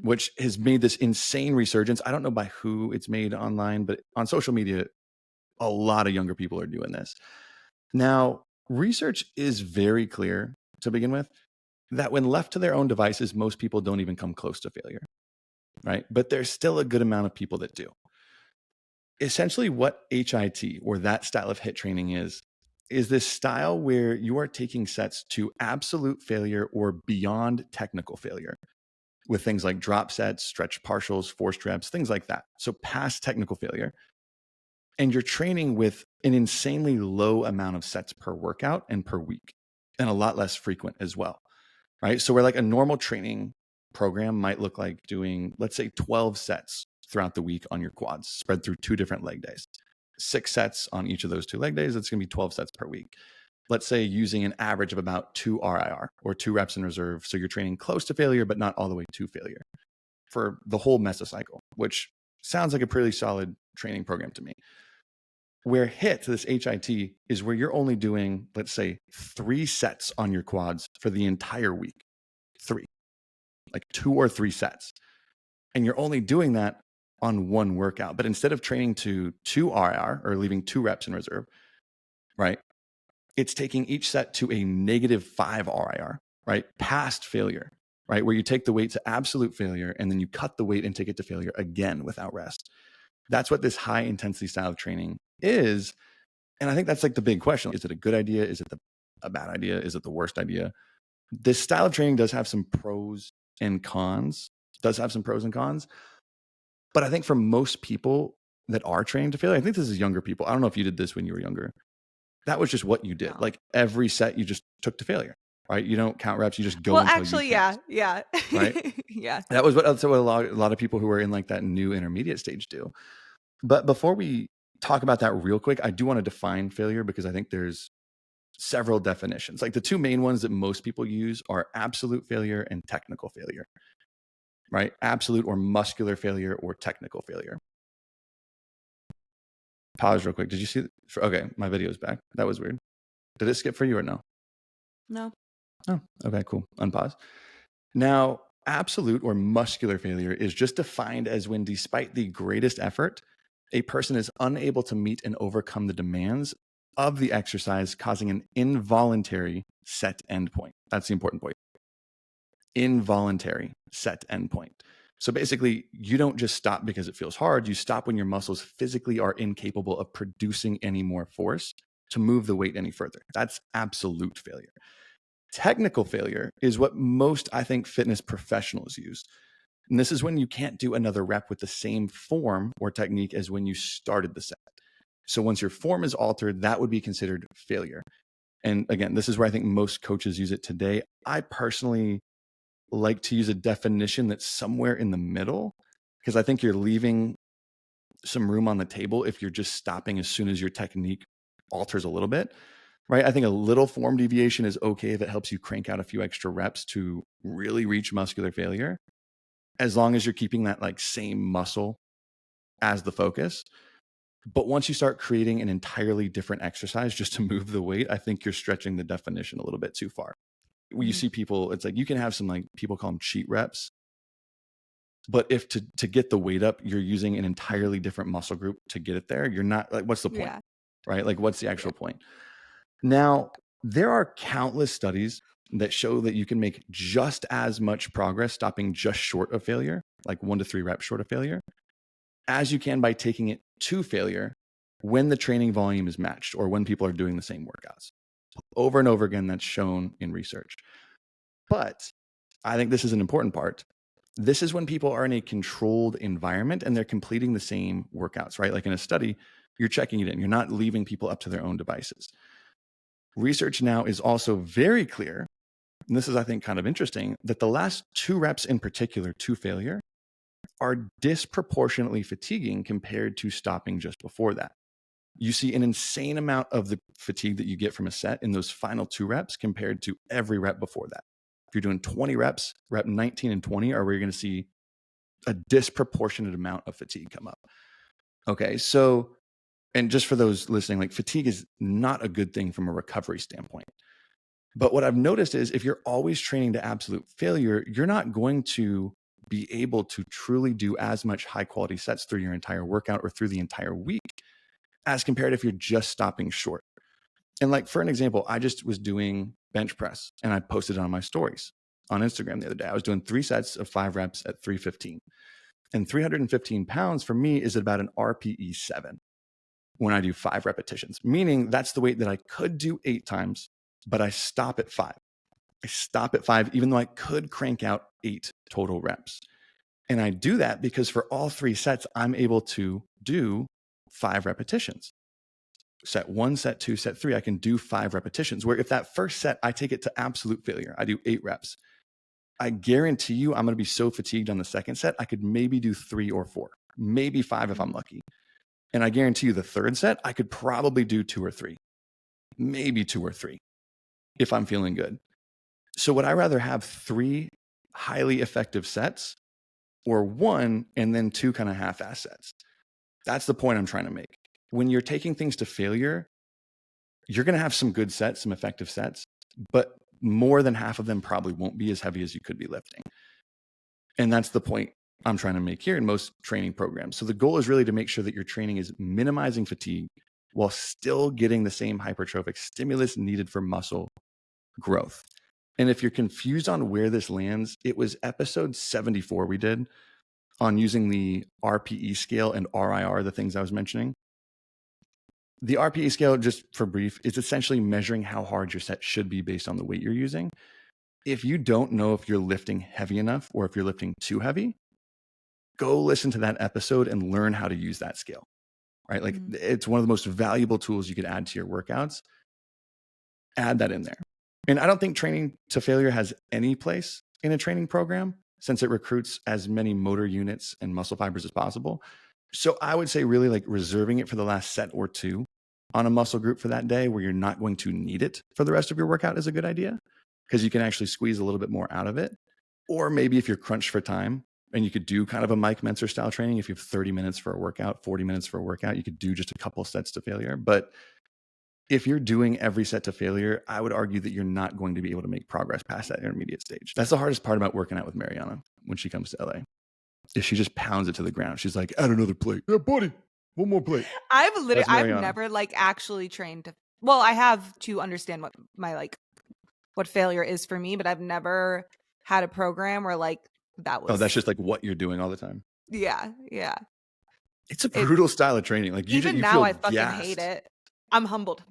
Which has made this insane resurgence. I don't know by who it's made online, but on social media, a lot of younger people are doing this. Now, research is very clear to begin with that when left to their own devices, most people don't even come close to failure, right? But there's still a good amount of people that do. Essentially, what HIT or that style of HIT training is this style where you are taking sets to absolute failure or beyond technical failure with things like drop sets, stretch partials, forced reps, things like that. So past technical failure. And you're training with an insanely low amount of sets per workout and per week, and a lot less frequent as well, right? So where like a normal training program might look like doing, let's say, 12 sets throughout the week on your quads, spread through 2 different leg days, 6 sets on each of those 2 leg days. It's going to be 12 sets per week. Let's say using an average of about 2 RIR or 2 reps in reserve. So you're training close to failure, but not all the way to failure for the whole mesocycle, which sounds like a pretty solid training program to me. Where HIT, this HIT, is where you're only doing, let's say, 3 sets on your quads for the entire week. 3, like 2 or 3 sets. And you're only doing that on one workout. But instead of training to 2 RIR or leaving 2 reps in reserve, right? It's taking each set to a -5 RIR, right? Past failure, right? Where you take the weight to absolute failure and then you cut the weight and take it to failure again without rest. That's what this high intensity style of training is. And I think that's like the big question. Is it a good idea? Is it a bad idea? Is it the worst idea? This style of training does have some pros and cons, But I think for most people that are training to failure, I think this is younger people. I don't know if you did this when you were younger. That was just what you did. No. Like every set you just took to failure, right? You don't count reps. You just go Well, until actually, you can't. yeah. Right? Yeah. That was what a lot of people who are in like that new intermediate stage do. But before we talk about that real quick, I do want to define failure because I think there's several definitions. Like the 2 main ones that most people use are absolute failure and technical failure, right? Absolute or muscular failure or technical failure. Pause real quick. Did you see? Okay, my video's back. That was weird. Did it skip for you or no? No. Oh, okay, cool. Unpause. Now, absolute or muscular failure is just defined as when, despite the greatest effort, a person is unable to meet and overcome the demands of the exercise, causing an involuntary set endpoint. That's the important point. Involuntary set endpoint. So basically, you don't just stop because it feels hard. You stop when your muscles physically are incapable of producing any more force to move the weight any further. That's absolute failure. Technical failure is what most, I think, fitness professionals use. And this is when you can't do another rep with the same form or technique as when you started the set. So once your form is altered, that would be considered failure. And again, this is where I think most coaches use it today. I personally like to use a definition that's somewhere in the middle because I think you're leaving some room on the table if you're just stopping as soon as your technique alters a little bit, right? I think a little form deviation is okay if it helps you crank out a few extra reps to really reach muscular failure, as long as you're keeping that like same muscle as the focus. But once you start creating an entirely different exercise just to move the weight, I think you're stretching the definition a little bit too far. When you see people, it's like you can have some, like, people call them cheat reps. But if to get the weight up, you're using an entirely different muscle group to get it there, you're not, like, what's the point? Yeah. Right? Like, what's the actual point? Now, there are countless studies that show that you can make just as much progress stopping just short of failure, like 1 to 3 reps short of failure, as you can by taking it to failure when the training volume is matched or when people are doing the same workouts. Over and over again, that's shown in research. But I think this is an important part. This is when people are in a controlled environment and they're completing the same workouts, right? Like in a study, you're checking it in. You're not leaving people up to their own devices. Research now is also very clear, and this is, I think, kind of interesting, that the last 2 reps in particular to failure are disproportionately fatiguing compared to stopping just before that. You see an insane amount of the fatigue that you get from a set in those final 2 reps compared to every rep before that. If you're doing 20 reps, rep 19 and 20 are where you're going to see a disproportionate amount of fatigue come up. Okay, so, and just for those listening, like, fatigue is not a good thing from a recovery standpoint. But what I've noticed is if you're always training to absolute failure, you're not going to be able to truly do as much high quality sets through your entire workout or through the entire week as compared if you're just stopping short. And like, for an example, I just was doing bench press and I posted it on my stories on Instagram the other day. I was doing 3 sets of 5 reps at 315. And 315 pounds for me is about an RPE 7 when I do 5 repetitions, meaning that's the weight that I could do 8 times, but I stop at 5. I stop at 5, even though I could crank out 8 total reps. And I do that because for all 3 sets, I'm able to do 5 repetitions. Set 1, set 2, set 3, I can do 5 repetitions. Where if that first set, I take it to absolute failure, I do 8 reps. I guarantee you I'm going to be so fatigued on the second set, I could maybe do 3 or 4, maybe 5 if I'm lucky. And I guarantee you the third set, I could probably do 2 or 3, maybe 2 or 3 if I'm feeling good. So would I rather have 3 highly effective sets or 1 and then 2 kind of half-ass sets? That's the point I'm trying to make. When you're taking things to failure, you're going to have some good sets, some effective sets, but more than half of them probably won't be as heavy as you could be lifting. And that's the point I'm trying to make here in most training programs. So the goal is really to make sure that your training is minimizing fatigue while still getting the same hypertrophic stimulus needed for muscle growth. And if you're confused on where this lands, it was episode 74 we did on using the RPE scale and RIR, the things I was mentioning. The RPE scale, just for brief, is essentially measuring how hard your set should be based on the weight you're using. If you don't know if you're lifting heavy enough or if you're lifting too heavy, go listen to that episode and learn how to use that scale, right? Like it's one of the most valuable tools you could add to your workouts. Add that in there. And I don't think training to failure has any place in a training program since it recruits as many motor units and muscle fibers as possible. So I would say really like reserving it for the last set or 2 on a muscle group for that day where you're not going to need it for the rest of your workout is a good idea because you can actually squeeze a little bit more out of it. Or maybe if you're crunched for time and you could do kind of a Mike Mentzer style training, if you have 30 minutes for a workout, 40 minutes for a workout, you could do just a couple sets to failure. But if you're doing every set to failure, I would argue that you're not going to be able to make progress past that intermediate stage. That's the hardest part about working out with Marianna when she comes to LA. If she just pounds it to the ground, she's like, add another plate. Yeah, buddy, one more plate. I've never like actually trained to, well, I have to understand what my what failure is for me, but I've never had a program where like that was. Oh, that's just like what you're doing all the time. Yeah. It's a brutal style of training. Like you now I fucking hate it. I'm humbled.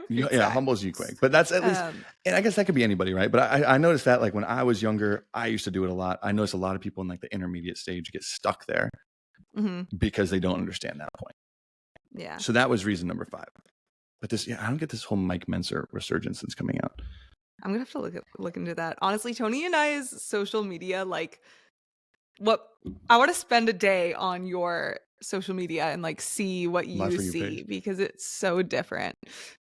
Yeah, humbles you quick. But that's at least, and I guess that could be anybody, right? But I noticed that like when I was younger, I used to do it a lot. I noticed a lot of people in like the intermediate stage get stuck there because they don't understand that point. Yeah. So that was reason number 5. But this, I don't get this whole Mike Mentzer resurgence that's coming out. I'm gonna have to look into that. Honestly, Tony and I's social media, like, what I want to spend a day on your social media and like see what you see because it's so different.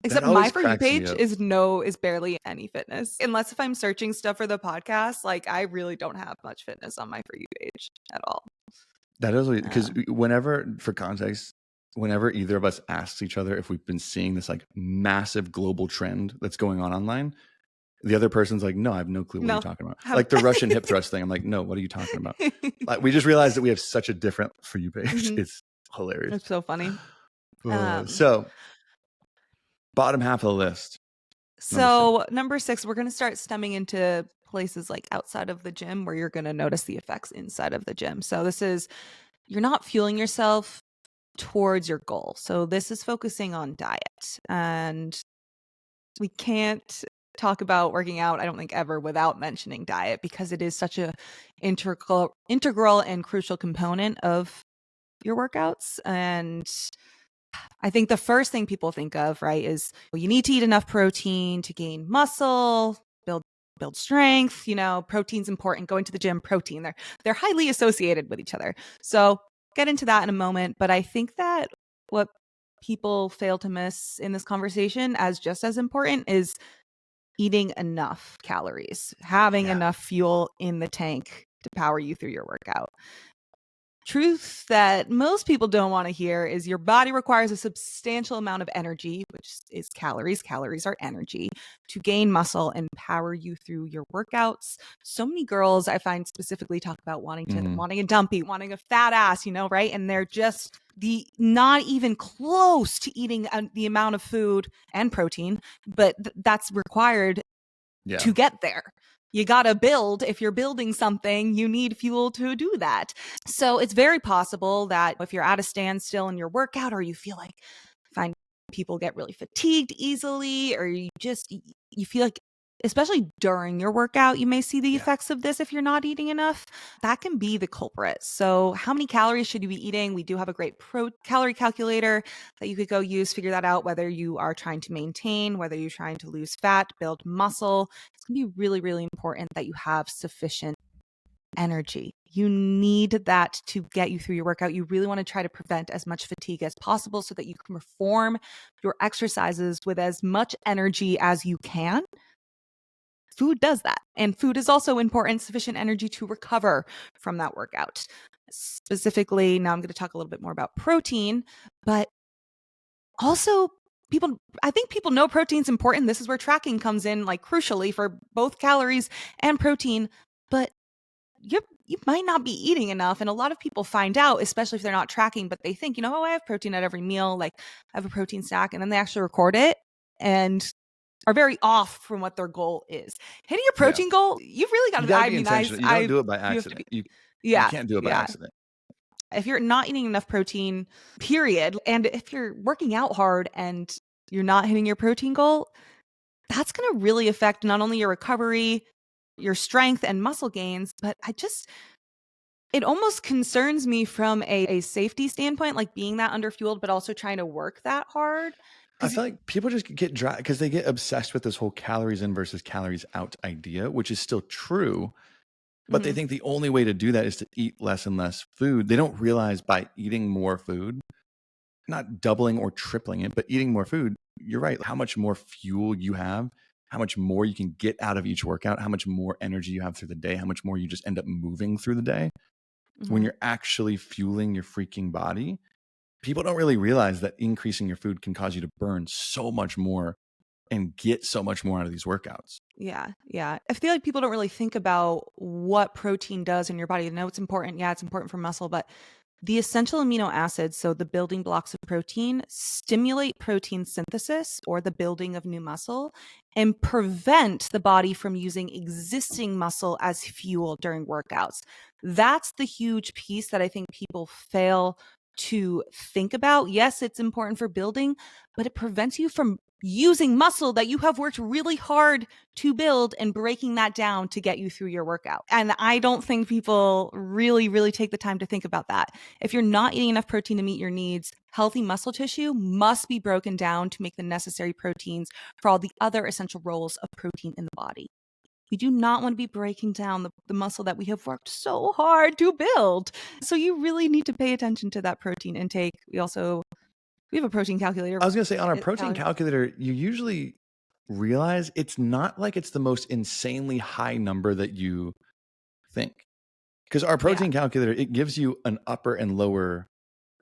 Except my For You page is barely any fitness, unless if I'm searching stuff for the podcast. Like I really don't have much fitness on my For You page at all. That is because whenever, for context, whenever either of us asks each other if we've been seeing this like massive global trend that's going on online, the other person's like, no, I have no clue what you're talking about. Like the Russian hip thrust thing. I'm like, no, what are you talking about? Like we just realized that we have such a different For You page. It's hilarious. It's so funny. So bottom half of the list. So number 6, we're going to start stemming into places like outside of the gym where you're going to notice the effects inside of the gym. So this is, you're not fueling yourself towards your goal. So this is focusing on diet, and we can't talk about working out, I don't think, ever without mentioning diet because it is such a integral and crucial component of your workouts. And I think the first thing people think of, right, is, well, you need to eat enough protein to gain muscle, build strength. You know, protein's important. Going to the gym, protein, they're highly associated with each other. So get into that in a moment. But I think that what people fail to miss in this conversation as just as important is eating enough calories, having enough fuel in the tank to power you through your workout. Truth that most people don't want to hear is your body requires a substantial amount of energy, which is calories. Calories are energy, to gain muscle and power you through your workouts. So many girls I find specifically talk about wanting a dumpy, wanting a fat ass, you know, right? And they're just not even close to eating the amount of food and protein, but that's required to get there. You got to build. If you're building something, you need fuel to do that. So it's very possible that if you're at a standstill in your workout, or you feel like, find people get really fatigued easily, or you feel like, especially during your workout, you may see the effects of this if you're not eating enough. That can be the culprit. So how many calories should you be eating? We do have a great calorie calculator that you could go use, figure that out, whether you are trying to maintain, whether you're trying to lose fat, build muscle. It's going to be really, really important that you have sufficient energy. You need that to get you through your workout. You really want to try to prevent as much fatigue as possible so that you can perform your exercises with as much energy as you can. Food does that. And food is also important, sufficient energy to recover from that workout. Specifically, now I'm going to talk a little bit more about protein, but also I think people know protein's important. This is where tracking comes in, like crucially for both calories and protein, but you might not be eating enough. And a lot of people find out, especially if they're not tracking, but they think, oh, I have protein at every meal. Like I have a protein snack, and then they actually record it and are very off from what their goal is. Hitting your protein goal, you've really got to be intentional. You don't do it by accident. You can't do it by accident. If you're not eating enough protein, period, and if you're working out hard and you're not hitting your protein goal, that's going to really affect not only your recovery, your strength and muscle gains, but it almost concerns me from a safety standpoint, like being that underfueled, but also trying to work that hard. I feel like people just get dry because they get obsessed with this whole calories in versus calories out idea, which is still true. But they think the only way to do that is to eat less and less food. They don't realize by eating more food, not doubling or tripling it, but eating more food, you're right. How much more fuel you have, how much more you can get out of each workout, how much more energy you have through the day, how much more you just end up moving through the day. When you're actually fueling your freaking body, people don't really realize that increasing your food can cause you to burn so much more and get so much more out of these workouts. Yeah. I feel like people don't really think about what protein does in your body. I know it's important. Yeah, it's important for muscle, but the essential amino acids, so the building blocks of protein, stimulate protein synthesis or the building of new muscle and prevent the body from using existing muscle as fuel during workouts. That's the huge piece that I think people fail to think about. Yes, it's important for building, but it prevents you from using muscle that you have worked really hard to build and breaking that down to get you through your workout. And I don't think people really, really take the time to think about that. If you're not eating enough protein to meet your needs, healthy muscle tissue must be broken down to make the necessary proteins for all the other essential roles of protein in the body. We do not want to be breaking down the muscle that we have worked so hard to build. So you really need to pay attention to that protein intake. We have a protein calculator. I was going to say, on our protein calculator, you usually realize it's not like it's the most insanely high number that you think. Because our protein calculator, it gives you an upper and lower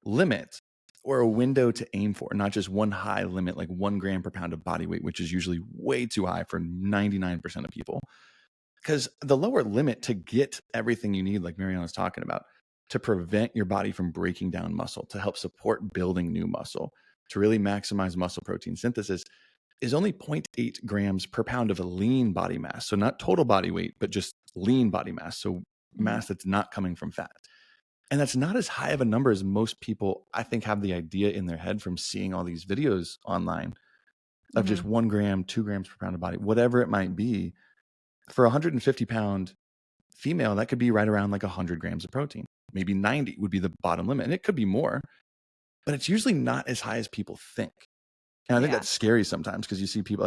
limit or a window to aim for, not just one high limit, like 1 gram per pound of body weight, which is usually way too high for 99% of people. Because the lower limit to get everything you need, like Marianna was talking about, to prevent your body from breaking down muscle, to help support building new muscle, to really maximize muscle protein synthesis, is only 0.8 grams per pound of a lean body mass. So not total body weight, but just lean body mass. So mass that's not coming from fat. And that's not as high of a number as most people, I think, have the idea in their head from seeing all these videos online of just 1 gram, 2 grams per pound of body, whatever it might be. For a 150-pound female, that could be right around like 100 grams of protein. Maybe 90 would be the bottom limit. And it could be more, but it's usually not as high as people think. And I think that's scary sometimes, because you see people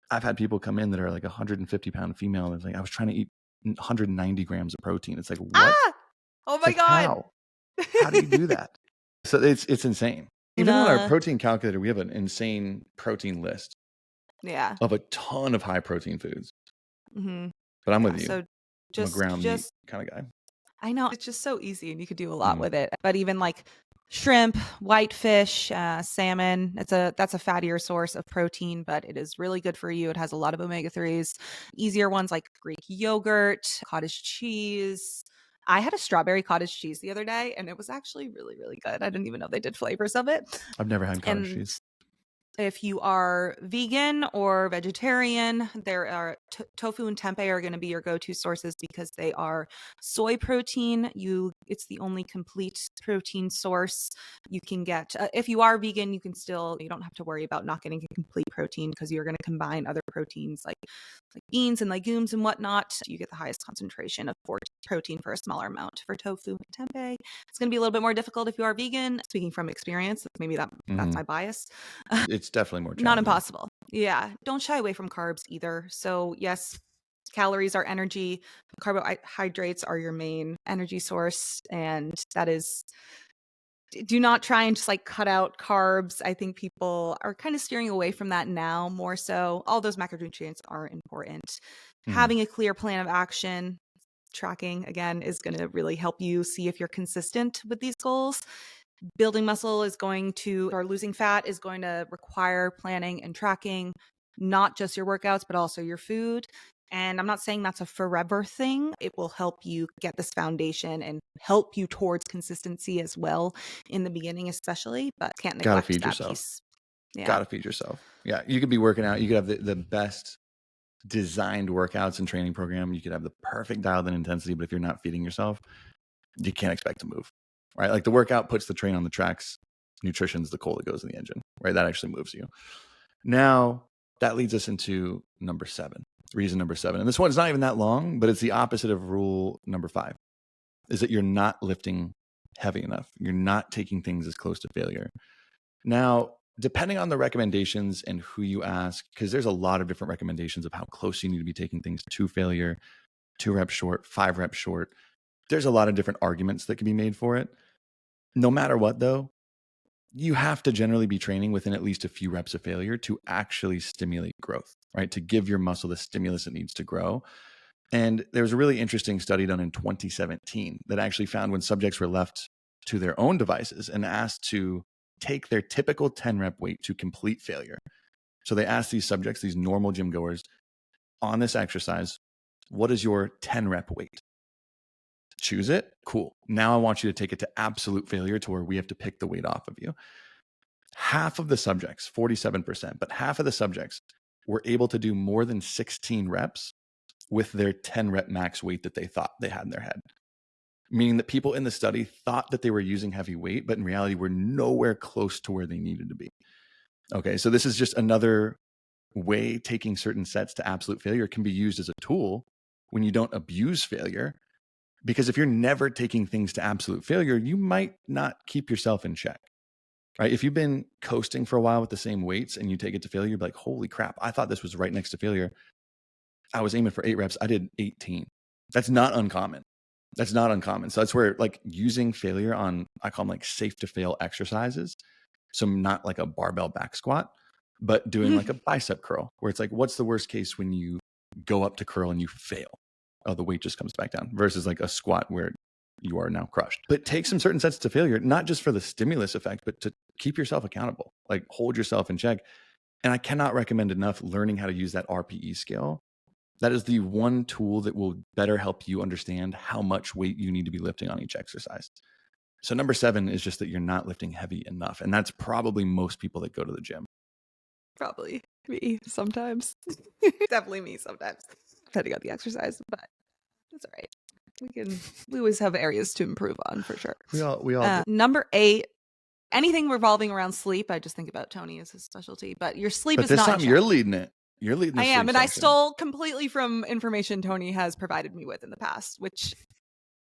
I've had people come in that are like 150-pound female. And it's like, I was trying to eat 190 grams of protein. It's like, what? Ah! Oh my God. How do you do that? So it's insane. Even on our protein calculator, we have an insane protein list. Yeah. Of a ton of high protein foods. Mm-hmm. But I'm with you. So I'm a ground meat kind of guy. I know, it's just so easy and you could do a lot with it. But even like shrimp, whitefish, salmon, that's a fattier source of protein, but it is really good for you. It has a lot of omega-3s. Easier ones like Greek yogurt, cottage cheese, I had a strawberry cottage cheese the other day, and it was actually really, really good. I didn't even know they did flavors of it. I've never had cottage And cheese. if you are vegan or vegetarian, there are tofu and tempeh are going to be your go-to sources because they are soy protein. It's the only complete protein source you can get. If you are vegan, you don't have to worry about not getting a complete protein because you're going to combine other proteins like beans and legumes and whatnot. You get the highest concentration of protein for a smaller amount. For tofu and tempeh, it's going to be a little bit more difficult if you are vegan. Speaking from experience, maybe that's my bias. It's definitely more challenging. Not impossible. Yeah. Don't shy away from carbs either. So yes, calories are energy. Carbohydrates are your main energy source. And that is, do not try and just like cut out carbs. I think people are kind of steering away from that now more so. All those macronutrients are important. Having a clear plan of action, tracking again, is going to really help you see if you're consistent with these goals. Building muscle or losing fat is going to require planning and tracking, not just your workouts, but also your food. And I'm not saying that's a forever thing. It will help you get this foundation and help you towards consistency as well in the beginning, especially, but can't Gotta neglect feed that yourself. piece. Yeah. Gotta feed yourself. Yeah. You could be working out. You could have the best designed workouts and training program. You could have the perfect dialed in intensity, but if you're not feeding yourself, you can't expect to move, right? Like the workout puts the train on the tracks. Nutrition's the coal that goes in the engine, right? That actually moves you. Now, that leads us into reason number 7. And this one's not even that long, but it's the opposite of rule number 5, is that you're not lifting heavy enough. You're not taking things as close to failure. Now, depending on the recommendations and who you ask, because there's a lot of different recommendations of how close you need to be taking things to failure, 2 reps short, 5 reps short. There's a lot of different arguments that can be made for it. No matter what, though, you have to generally be training within at least a few reps of failure to actually stimulate growth, right? To give your muscle the stimulus it needs to grow. And there was a really interesting study done in 2017 that actually found when subjects were left to their own devices and asked to take their typical 10 rep weight to complete failure. So they asked these subjects, these normal gym goers, on this exercise, what is your 10 rep weight? Choose it. Cool. Now I want you to take it to absolute failure to where we have to pick the weight off of you. Half of the subjects, 47%, but half of the subjects were able to do more than 16 reps with their 10 rep max weight that they thought they had in their head. Meaning that people in the study thought that they were using heavy weight, but in reality were nowhere close to where they needed to be. Okay, so this is just another way taking certain sets to absolute failure can be used as a tool when you don't abuse failure. Because if you're never taking things to absolute failure, you might not keep yourself in check, right? If you've been coasting for a while with the same weights and you take it to failure, you're like, holy crap, I thought this was right next to failure. I was aiming for 8 reps. I did 18. That's not uncommon. That's not uncommon. So that's where like using failure on, I call them like safe to fail exercises. So not like a barbell back squat, but doing like a bicep curl where it's like, what's the worst case when you go up to curl and you fail? Oh, the weight just comes back down versus like a squat where you are now crushed. But take some certain sets to failure, not just for the stimulus effect, but to keep yourself accountable, like hold yourself in check. And I cannot recommend enough learning how to use that RPE scale. That is the one tool that will better help you understand how much weight you need to be lifting on each exercise. So number 7 is just that you're not lifting heavy enough. And that's probably most people that go to the gym. Probably me sometimes. Definitely me sometimes, depending on the exercise, but that's all right. We always have areas to improve on for sure. We all do. Number 8, anything revolving around sleep. I just think about Tony as his specialty, but your sleep But is this not. time you're leading it. You're leading the I am, sleep and I section. stole completely from information Tony has provided me with in the past, which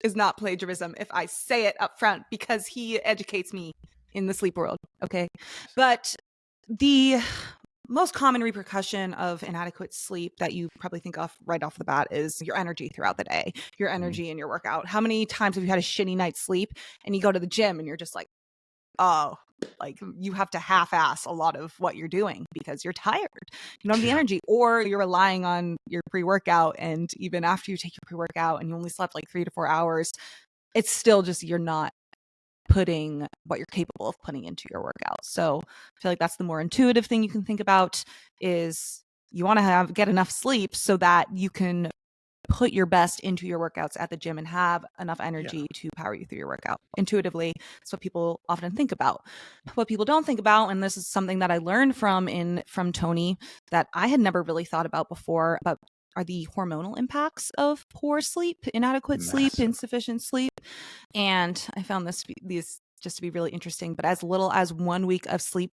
is not plagiarism if I say it up front because he educates me in the sleep world. Okay, but the most common repercussion of inadequate sleep that you probably think of right off the bat is your energy throughout the day, your energy in your workout. How many times have you had a shitty night's sleep and you go to the gym and you're just like, oh, like you have to half-ass a lot of what you're doing because you're tired. You don't have the energy, or you're relying on your pre-workout, and even after you take your pre-workout and you only slept like 3 to 4 hours, it's still just you're not putting what you're capable of putting into your workout. So I feel like that's the more intuitive thing you can think about is you want to get enough sleep so that you can put your best into your workouts at the gym and have enough energy to power you through your workout. Intuitively, it's what people often think about. What people don't think about, and this is something that I learned from Tony that I had never really thought about before, but are the hormonal impacts of poor sleep, inadequate sleep, insufficient sleep. And I found these just to be really interesting, but as little as 1 week of sleep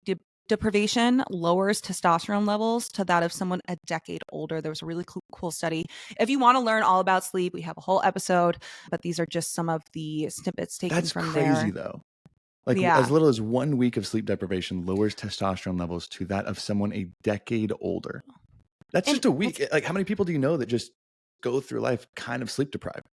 deprivation lowers testosterone levels to that of someone a decade older. There was a really cool study. If you want to learn all about sleep, we have a whole episode, but these are just some of the snippets taken from there. That's crazy though. Like as little as 1 week of sleep deprivation lowers testosterone levels to that of someone a decade older. That's just a week. Like how many people do you know that just go through life kind of sleep deprived?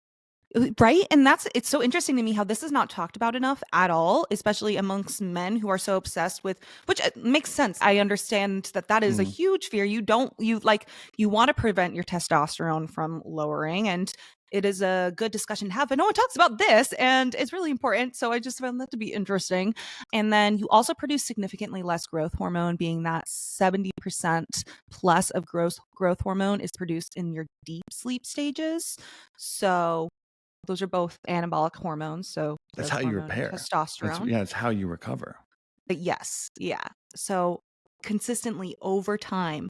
Right. And it's so interesting to me how this is not talked about enough at all, especially amongst men who are so obsessed with, which makes sense. I understand that is a huge fear. You want to prevent your testosterone from lowering, and it is a good discussion to have, but no one talks about this, and it's really important. So I just found that to be interesting. And then you also produce significantly less growth hormone, being that 70% plus of growth hormone is produced in your deep sleep stages. So those are both anabolic hormones. So that's how you repair. Testosterone. It's how you recover. But yes. Yeah. So consistently over time,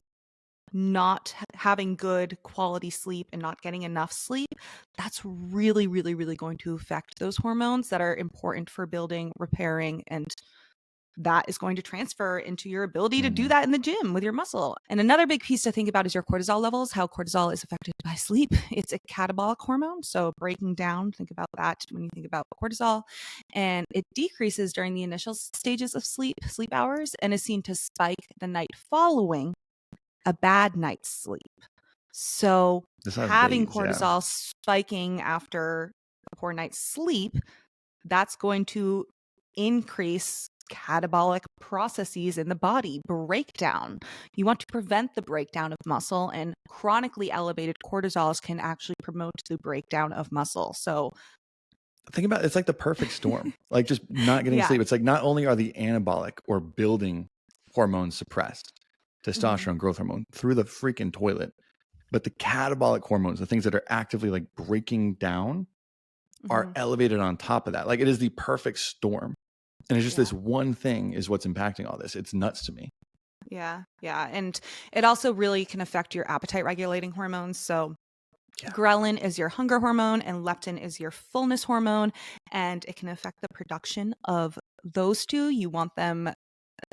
not having good quality sleep and not getting enough sleep, that's really, really, really going to affect those hormones that are important for building, repairing, and that is going to transfer into your ability to do that in the gym with your muscle. And another big piece to think about is your cortisol levels, how cortisol is affected by sleep. It's a catabolic hormone. So breaking down, think about that when you think about cortisol. And it decreases during the initial stages of sleep hours, and is seen to spike the night following a bad night's sleep. So having cortisol spiking after a poor night's sleep, that's going to increase catabolic processes in the body, breakdown. You want to prevent the breakdown of muscle, and chronically elevated cortisols can actually promote the breakdown of muscle. So think about it's like the perfect storm. Like just not getting sleep. It's like not only are the anabolic or building hormones suppressed, testosterone, growth hormone, through the freaking toilet, but the catabolic hormones, the things that are actively like breaking down, are elevated on top of that. Like it is the perfect storm. And it's just this one thing is what's impacting all this. It's nuts to me. Yeah. Yeah. And it also really can affect your appetite regulating hormones. So ghrelin is your hunger hormone and leptin is your fullness hormone. And it can affect the production of those two. You want them.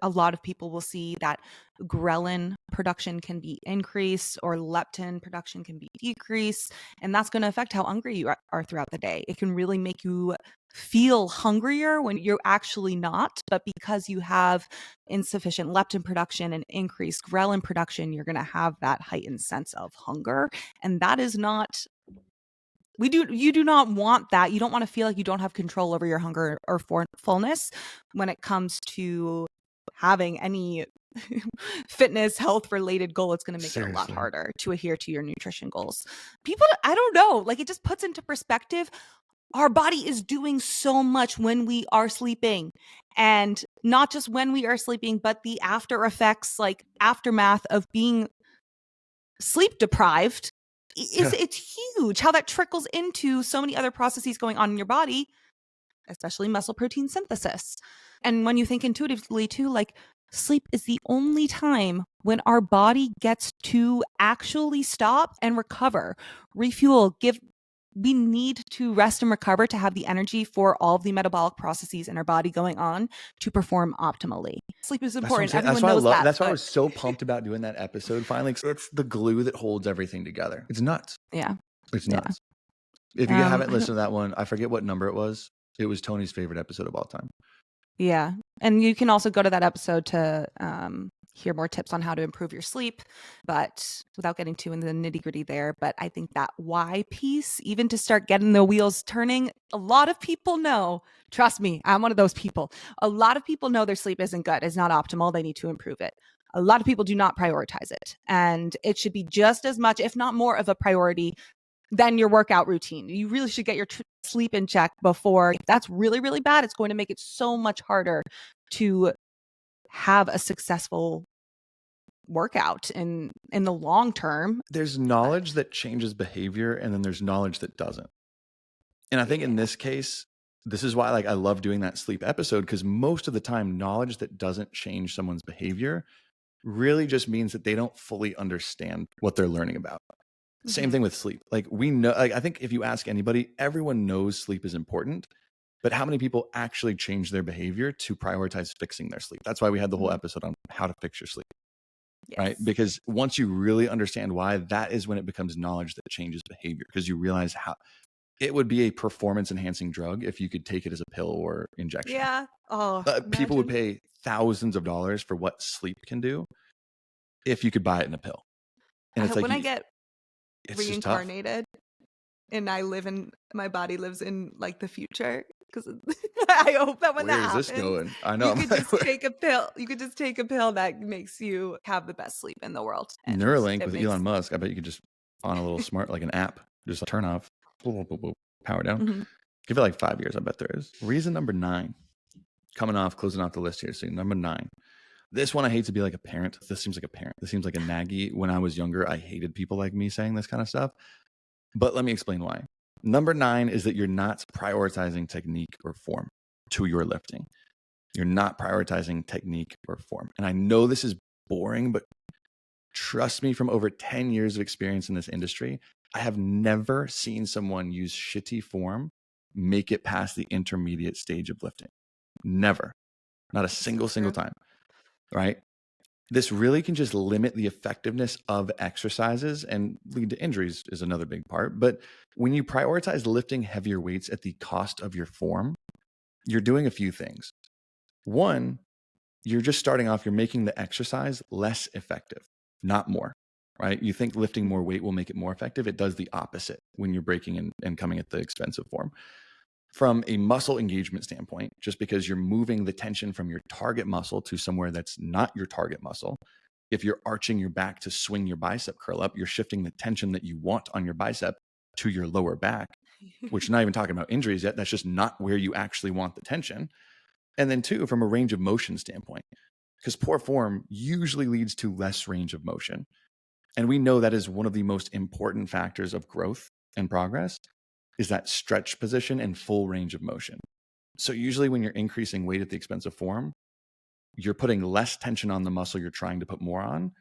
A lot of people will see that ghrelin production can be increased or leptin production can be decreased. And that's going to affect how hungry you are throughout the day. It can really make you feel hungrier when you're actually not. But because you have insufficient leptin production and increased ghrelin production, you're going to have that heightened sense of hunger. And that is not... You do not want that. You don't want to feel like you don't have control over your hunger or fullness when it comes to having any fitness, health related goal. It's going to make it a lot harder to adhere to your nutrition goals. People, I don't know, like it just puts into perspective. Our body is doing so much when we are sleeping, and not just when we are sleeping, but the after effects, like aftermath of being sleep deprived. It's huge how that trickles into so many other processes going on in your body, especially muscle protein synthesis. And when you think intuitively too, like sleep is the only time when our body gets to actually stop and recover, refuel, we need to rest and recover to have the energy for all of the metabolic processes in our body going on to perform optimally. Sleep is important. Everyone knows that. That's why I was so pumped about doing that episode finally. It's the glue that holds everything together. It's nuts. Yeah. It's nuts. If you haven't listened to that one, I forget what number it was. It was Tony's favorite episode of all time. Yeah. And you can also go to that episode to hear more tips on how to improve your sleep, but without getting too into the nitty gritty there. But I think that why piece, even to start getting the wheels turning, a lot of people know, trust me, I'm one of those people. A lot of people know their sleep isn't good. It's not optimal. They need to improve it. A lot of people do not prioritize it. And it should be just as much, if not more of a priority than your workout routine. You really should get your sleep in check before. If that's really, really bad, it's going to make it so much harder to have a successful workout in the long term. There's knowledge that changes behavior, and then there's knowledge that doesn't. And I think in this case, this is why like I love doing that sleep episode, because most of the time, knowledge that doesn't change someone's behavior really just means that they don't fully understand what they're learning about. Same thing with sleep. Like we know, like I think if you ask anybody, everyone knows sleep is important, but how many people actually change their behavior to prioritize fixing their sleep? That's why we had the whole episode on how to fix your sleep. Yes. Right? Because once you really understand why, that is when it becomes knowledge that changes behavior, because you realize how it would be a performance enhancing drug if you could take it as a pill or injection. Yeah. Oh, People would imagine. pay thousands of dollars for what sleep can do if you could buy it in a pill. And I it's hope like, when I get it's just tough. reincarnated and my body lives in like the future, because I hope that when Where that is this happens, going? I know. you could just take a pill. You could just take a pill that makes you have the best sleep in the world. And Neuralink it with makes- Elon Musk. I bet you could just on a little smart, like an app, just like, turn off, boop, boop, boop, power down. Give it like 5 years. I bet there is. Reason number 9, closing off the list here soon. Number 9. This one, I hate to be like a parent. This seems like a parent. This seems like a naggy. When I was younger, I hated people like me saying this kind of stuff. But let me explain why. Number 9 is that you're not prioritizing technique or form to your lifting. You're not prioritizing technique or form. And I know this is boring, but trust me, from over 10 years of experience in this industry, I have never seen someone use shitty form make it past the intermediate stage of lifting. Never. Not a single time. Right? This really can just limit the effectiveness of exercises and lead to injuries is another big part. But when you prioritize lifting heavier weights at the cost of your form, you're doing a few things. One, you're just starting off, you're making the exercise less effective, not more, right? You think lifting more weight will make it more effective. It does the opposite when you're breaking and coming at the expense of form. From a muscle engagement standpoint, just because you're moving the tension from your target muscle to somewhere that's not your target muscle. If you're arching your back to swing your bicep curl up, you're shifting the tension that you want on your bicep to your lower back, which not even talking about injuries yet. That's just not where you actually want the tension. And then 2, from a range of motion standpoint, because poor form usually leads to less range of motion. And we know that is one of the most important factors of growth and progress, is that stretch position and full range of motion. So usually when you're increasing weight at the expense of form, you're putting less tension on the muscle you're trying to put more on,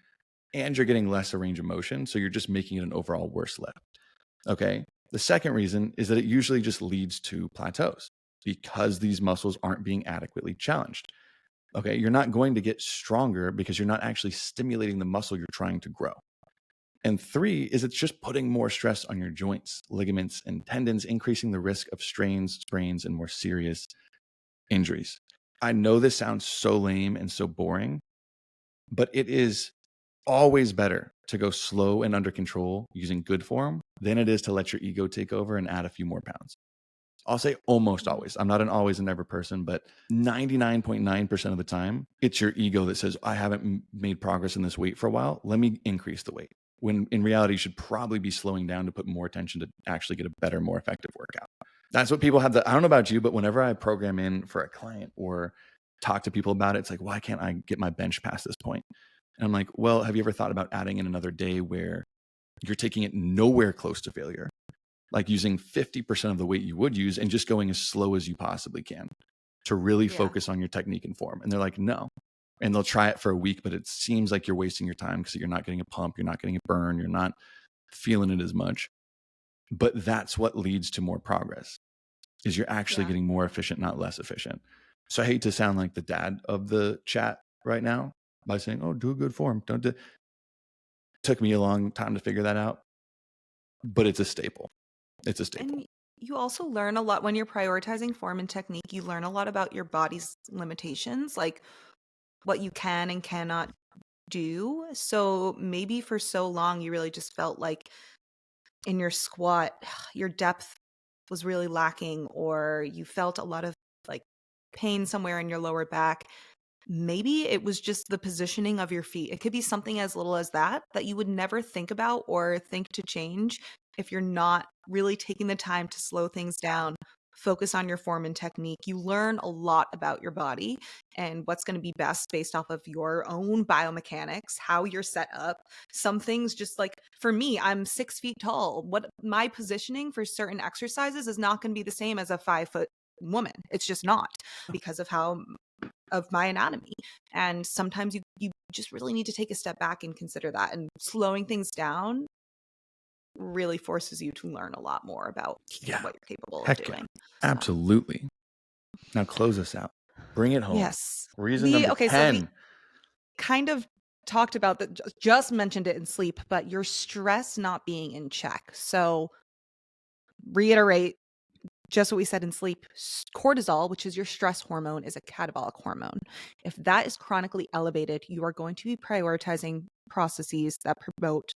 and you're getting less range of motion. So you're just making it an overall worse lift. Okay. The second reason is that it usually just leads to plateaus because these muscles aren't being adequately challenged. Okay. You're not going to get stronger because you're not actually stimulating the muscle you're trying to grow. And 3 is it's just putting more stress on your joints, ligaments, and tendons, increasing the risk of strains, sprains, and more serious injuries. I know this sounds so lame and so boring, but it is always better to go slow and under control using good form than it is to let your ego take over and add a few more pounds. I'll say almost always. I'm not an always and never person, but 99.9% of the time, it's your ego that says, I haven't made progress in this weight for a while. Let me increase the weight. When in reality, you should probably be slowing down to put more attention to actually get a better, more effective workout. That's what people have. I don't know about you, but whenever I program in for a client or talk to people about it, it's like, why can't I get my bench past this point? And I'm like, well, have you ever thought about adding in another day where you're taking it nowhere close to failure? Like using 50% of the weight you would use and just going as slow as you possibly can to really focus on your technique and form. And they're like, no. And they'll try it for a week, but it seems like you're wasting your time because you're not getting a pump, you're not getting a burn, you're not feeling it as much. But that's what leads to more progress, is you're actually getting more efficient, not less efficient. So I hate to sound like the dad of the chat right now by saying, oh, do a good form. Don't do. Took me a long time to figure that out, but it's a staple. It's a staple. And you also learn a lot when you're prioritizing form and technique. You learn a lot about your body's limitations, like what you can and cannot do. So maybe for so long, you really just felt like in your squat, your depth was really lacking, or you felt a lot of like pain somewhere in your lower back. Maybe it was just the positioning of your feet. It could be something as little as that you would never think about or think to change if you're not really taking the time to slow things down, focus on your form and technique. You learn a lot about your body and what's going to be best based off of your own biomechanics, how you're set up. Some things, just like for me, I'm 6 feet tall. What my positioning for certain exercises is not going to be the same as a 5 foot woman. It's just not, because of how of my anatomy. And sometimes you just really need to take a step back and consider that. And slowing things down really forces you to learn a lot more about Yeah. what you're capable of Heck yeah. doing. Absolutely. Now close us out. Bring it home. Yes. Reason number So we 10. kind of talked about that, just mentioned it in sleep, but your stress not being in check. So reiterate just what we said in sleep. Cortisol, which is your stress hormone, is a catabolic hormone. If that is chronically elevated, you are going to be prioritizing processes that promote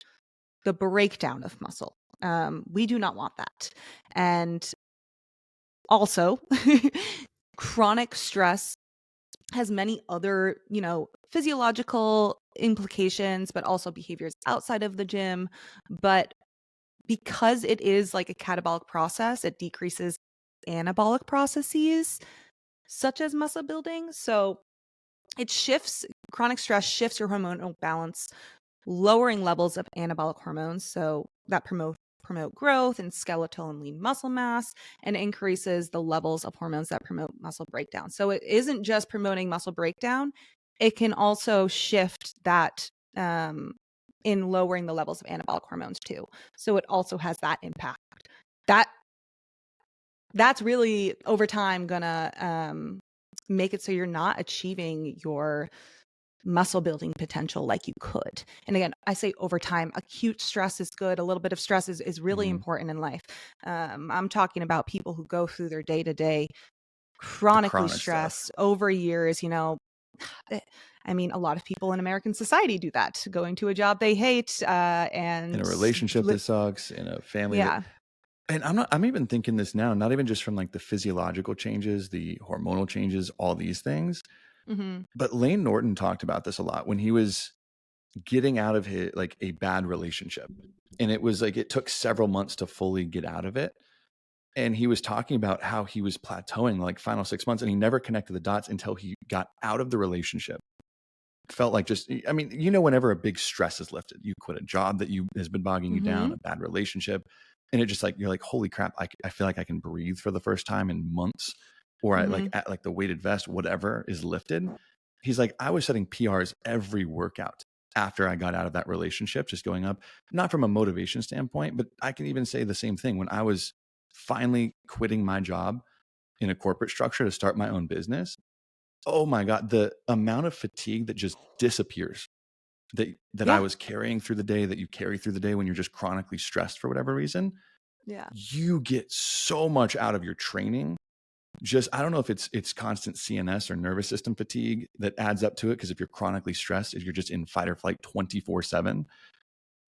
the breakdown of muscle. We do not want that. And also, chronic stress has many other, physiological implications, but also behaviors outside of the gym. But because it is like a catabolic process, it decreases anabolic processes such as muscle building. So chronic stress shifts your hormonal balance, lowering levels of anabolic hormones, so that promote growth and skeletal and lean muscle mass, and increases the levels of hormones that promote muscle breakdown. So it isn't just promoting muscle breakdown, it can also shift that in lowering the levels of anabolic hormones too. So it also has that impact. That's really over time gonna make it so you're not achieving your muscle building potential like you could. And again, I say over time, acute stress is good. A little bit of stress is really important in life. I'm talking about people who go through their day to day chronically chronic stuff. stressed over years. I mean, a lot of people in American society do that, going to a job they hate, and In a relationship that sucks, in a family yeah. and I'm even thinking this now, not even just from like the physiological changes, the hormonal changes, all these things. Mm-hmm. But Lane Norton talked about this a lot when he was getting out of his like a bad relationship. And it was like it took several months to fully get out of it. And he was talking about how he was plateauing like final 6 months, and he never connected the dots until he got out of the relationship. Felt like just, I mean, whenever a big stress is lifted, you quit a job that has been bogging you down, a bad relationship, and it just like, you're like, holy crap, I feel like I can breathe for the first time in months, or I like at like the weighted vest, whatever is lifted. He's like, I was setting PRs every workout after I got out of that relationship, just going up, not from a motivation standpoint, but I can even say the same thing when I was finally quitting my job in a corporate structure to start my own business. Oh my God, the amount of fatigue that just disappears that I Yeah. was carrying through the day, that you carry through the day when you're just chronically stressed for whatever reason. Yeah. You get so much out of your training. Just, I don't know if it's constant CNS or nervous system fatigue that adds up to it. Because if you're chronically stressed, if you're just in fight or flight 24/7,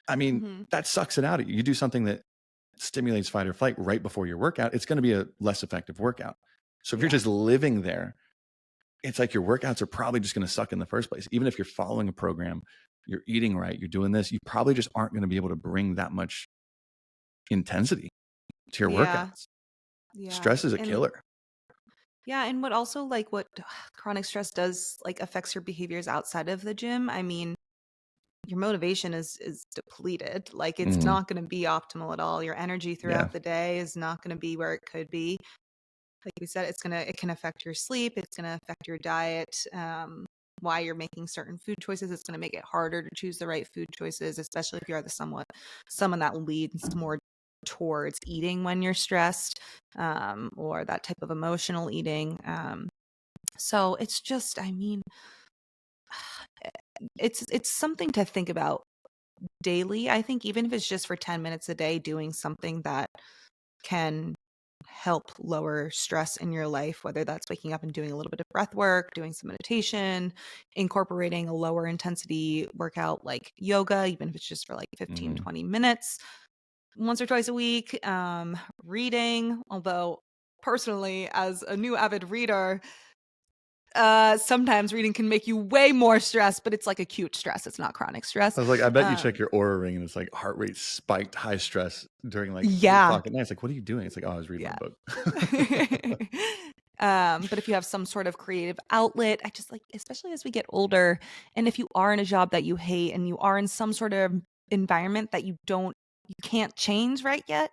I mean, that sucks it out of you. You do something that stimulates fight or flight right before your workout, it's going to be a less effective workout. So if you're just living there, it's like your workouts are probably just going to suck in the first place. Even if you're following a program, you're eating right, you're doing this, you probably just aren't going to be able to bring that much intensity to your workouts. Yeah. Stress is a killer. Yeah, and what chronic stress does, like, affects your behaviors outside of the gym. I mean, your motivation is depleted. Like, it's not going to be optimal at all. Your energy throughout the day is not going to be where it could be. Like we said, it can affect your sleep. It's going to affect your diet. Why you're making certain food choices. It's going to make it harder to choose the right food choices, especially if you are someone that leans more towards eating when you're stressed, or that type of emotional eating. So it's just, I mean, it's something to think about daily. I think even if it's just for 10 minutes a day, doing something that can help lower stress in your life, whether that's waking up and doing a little bit of breath work, doing some meditation, incorporating a lower intensity workout like yoga, even if it's just for like 15, 20 minutes, once or twice a week. Reading, although personally, as a new avid reader, Sometimes reading can make you way more stressed, but it's like acute stress. It's not chronic stress. I was like, I bet you check your Aura ring and it's like heart rate spiked, high stress during like 3 Yeah. o'clock at night. It's like, what are you doing? It's like, oh, I was reading Yeah. my book. But if you have some sort of creative outlet, I just like, especially as we get older, and if you are in a job that you hate and you are in some sort of environment that you can't change right yet,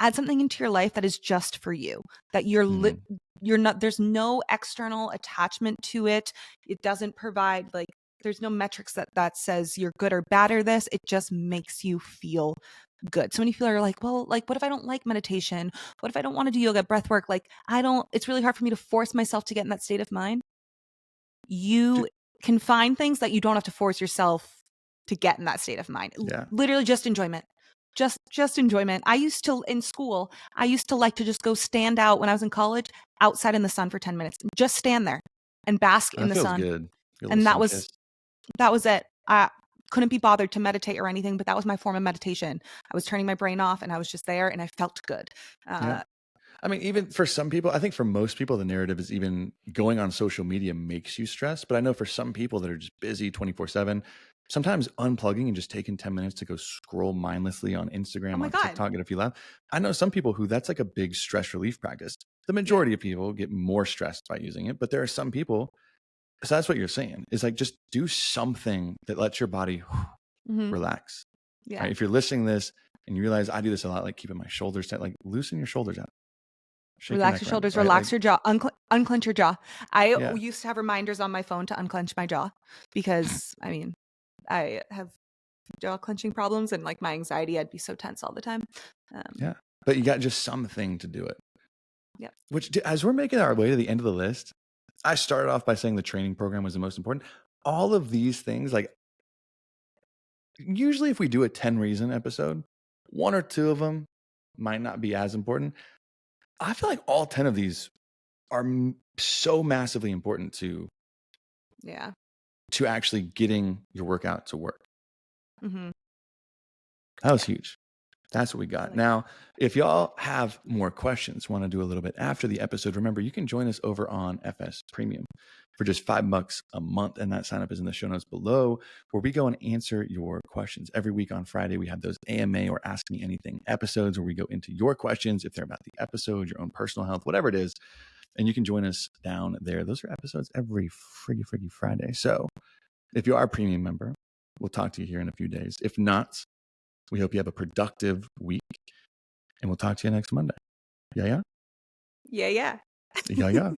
add something into your life that is just for you, that you're not, there's no external attachment to it. It doesn't provide like, there's no metrics that says you're good or bad or this. It just makes you feel good. So many people are like, well, like, what if I don't like meditation? What if I don't want to do yoga, breath work? Like, it's really hard for me to force myself to get in that state of mind. You can find things that you don't have to force yourself to get in that state of mind. Yeah. Literally just enjoyment. Just enjoyment. In school, I used to like to just go stand out when I was in college, outside in the sun for 10 minutes. Just stand there and bask in the feels sun. good. And that was it. I couldn't be bothered to meditate or anything, but that was my form of meditation. I was turning my brain off and I was just there and I felt good. Yeah. I mean, even for some people, I think for most people, the narrative is even going on social media makes you stressed. But I know for some people that are just busy 24/7, sometimes unplugging and just taking 10 minutes to go scroll mindlessly on Instagram, on TikTok, get a few laughs. I know some people who that's like a big stress relief practice. The majority of people get more stressed by using it, but there are some people. So that's what you're saying is like, just do something that lets your body relax. Yeah. Right? If you're listening to this and you realize I do this a lot, like keeping my shoulders tight, like loosen your shoulders out. Relax your shoulders, relax your jaw, unclench your jaw. I used to have reminders on my phone to unclench my jaw because, I mean, I have jaw clenching problems and like my anxiety, I'd be so tense all the time. Yeah. But you got just something to do it. Yeah. Which, as we're making our way to the end of the list, I started off by saying the training program was the most important. All of these things, like usually if we do a 10 reason episode, 1 or 2 of them might not be as important. I feel like all 10 of these are so massively important to actually getting your workout to work. Mm-hmm. That was huge. That's what we got. Now, if y'all have more questions, want to do a little bit after the episode, remember you can join us over on FS Premium for just $5 a month. And that sign up is in the show notes below, where we go and answer your questions. Every week on Friday, we have those AMA or Ask Me Anything episodes where we go into your questions, if they're about the episode, your own personal health, whatever it is. And you can join us down there. Those are episodes every freaky Friday. So if you are a premium member, we'll talk to you here in a few days. If not, we hope you have a productive week, and we'll talk to you next Monday. Yeah. Yeah. Yeah.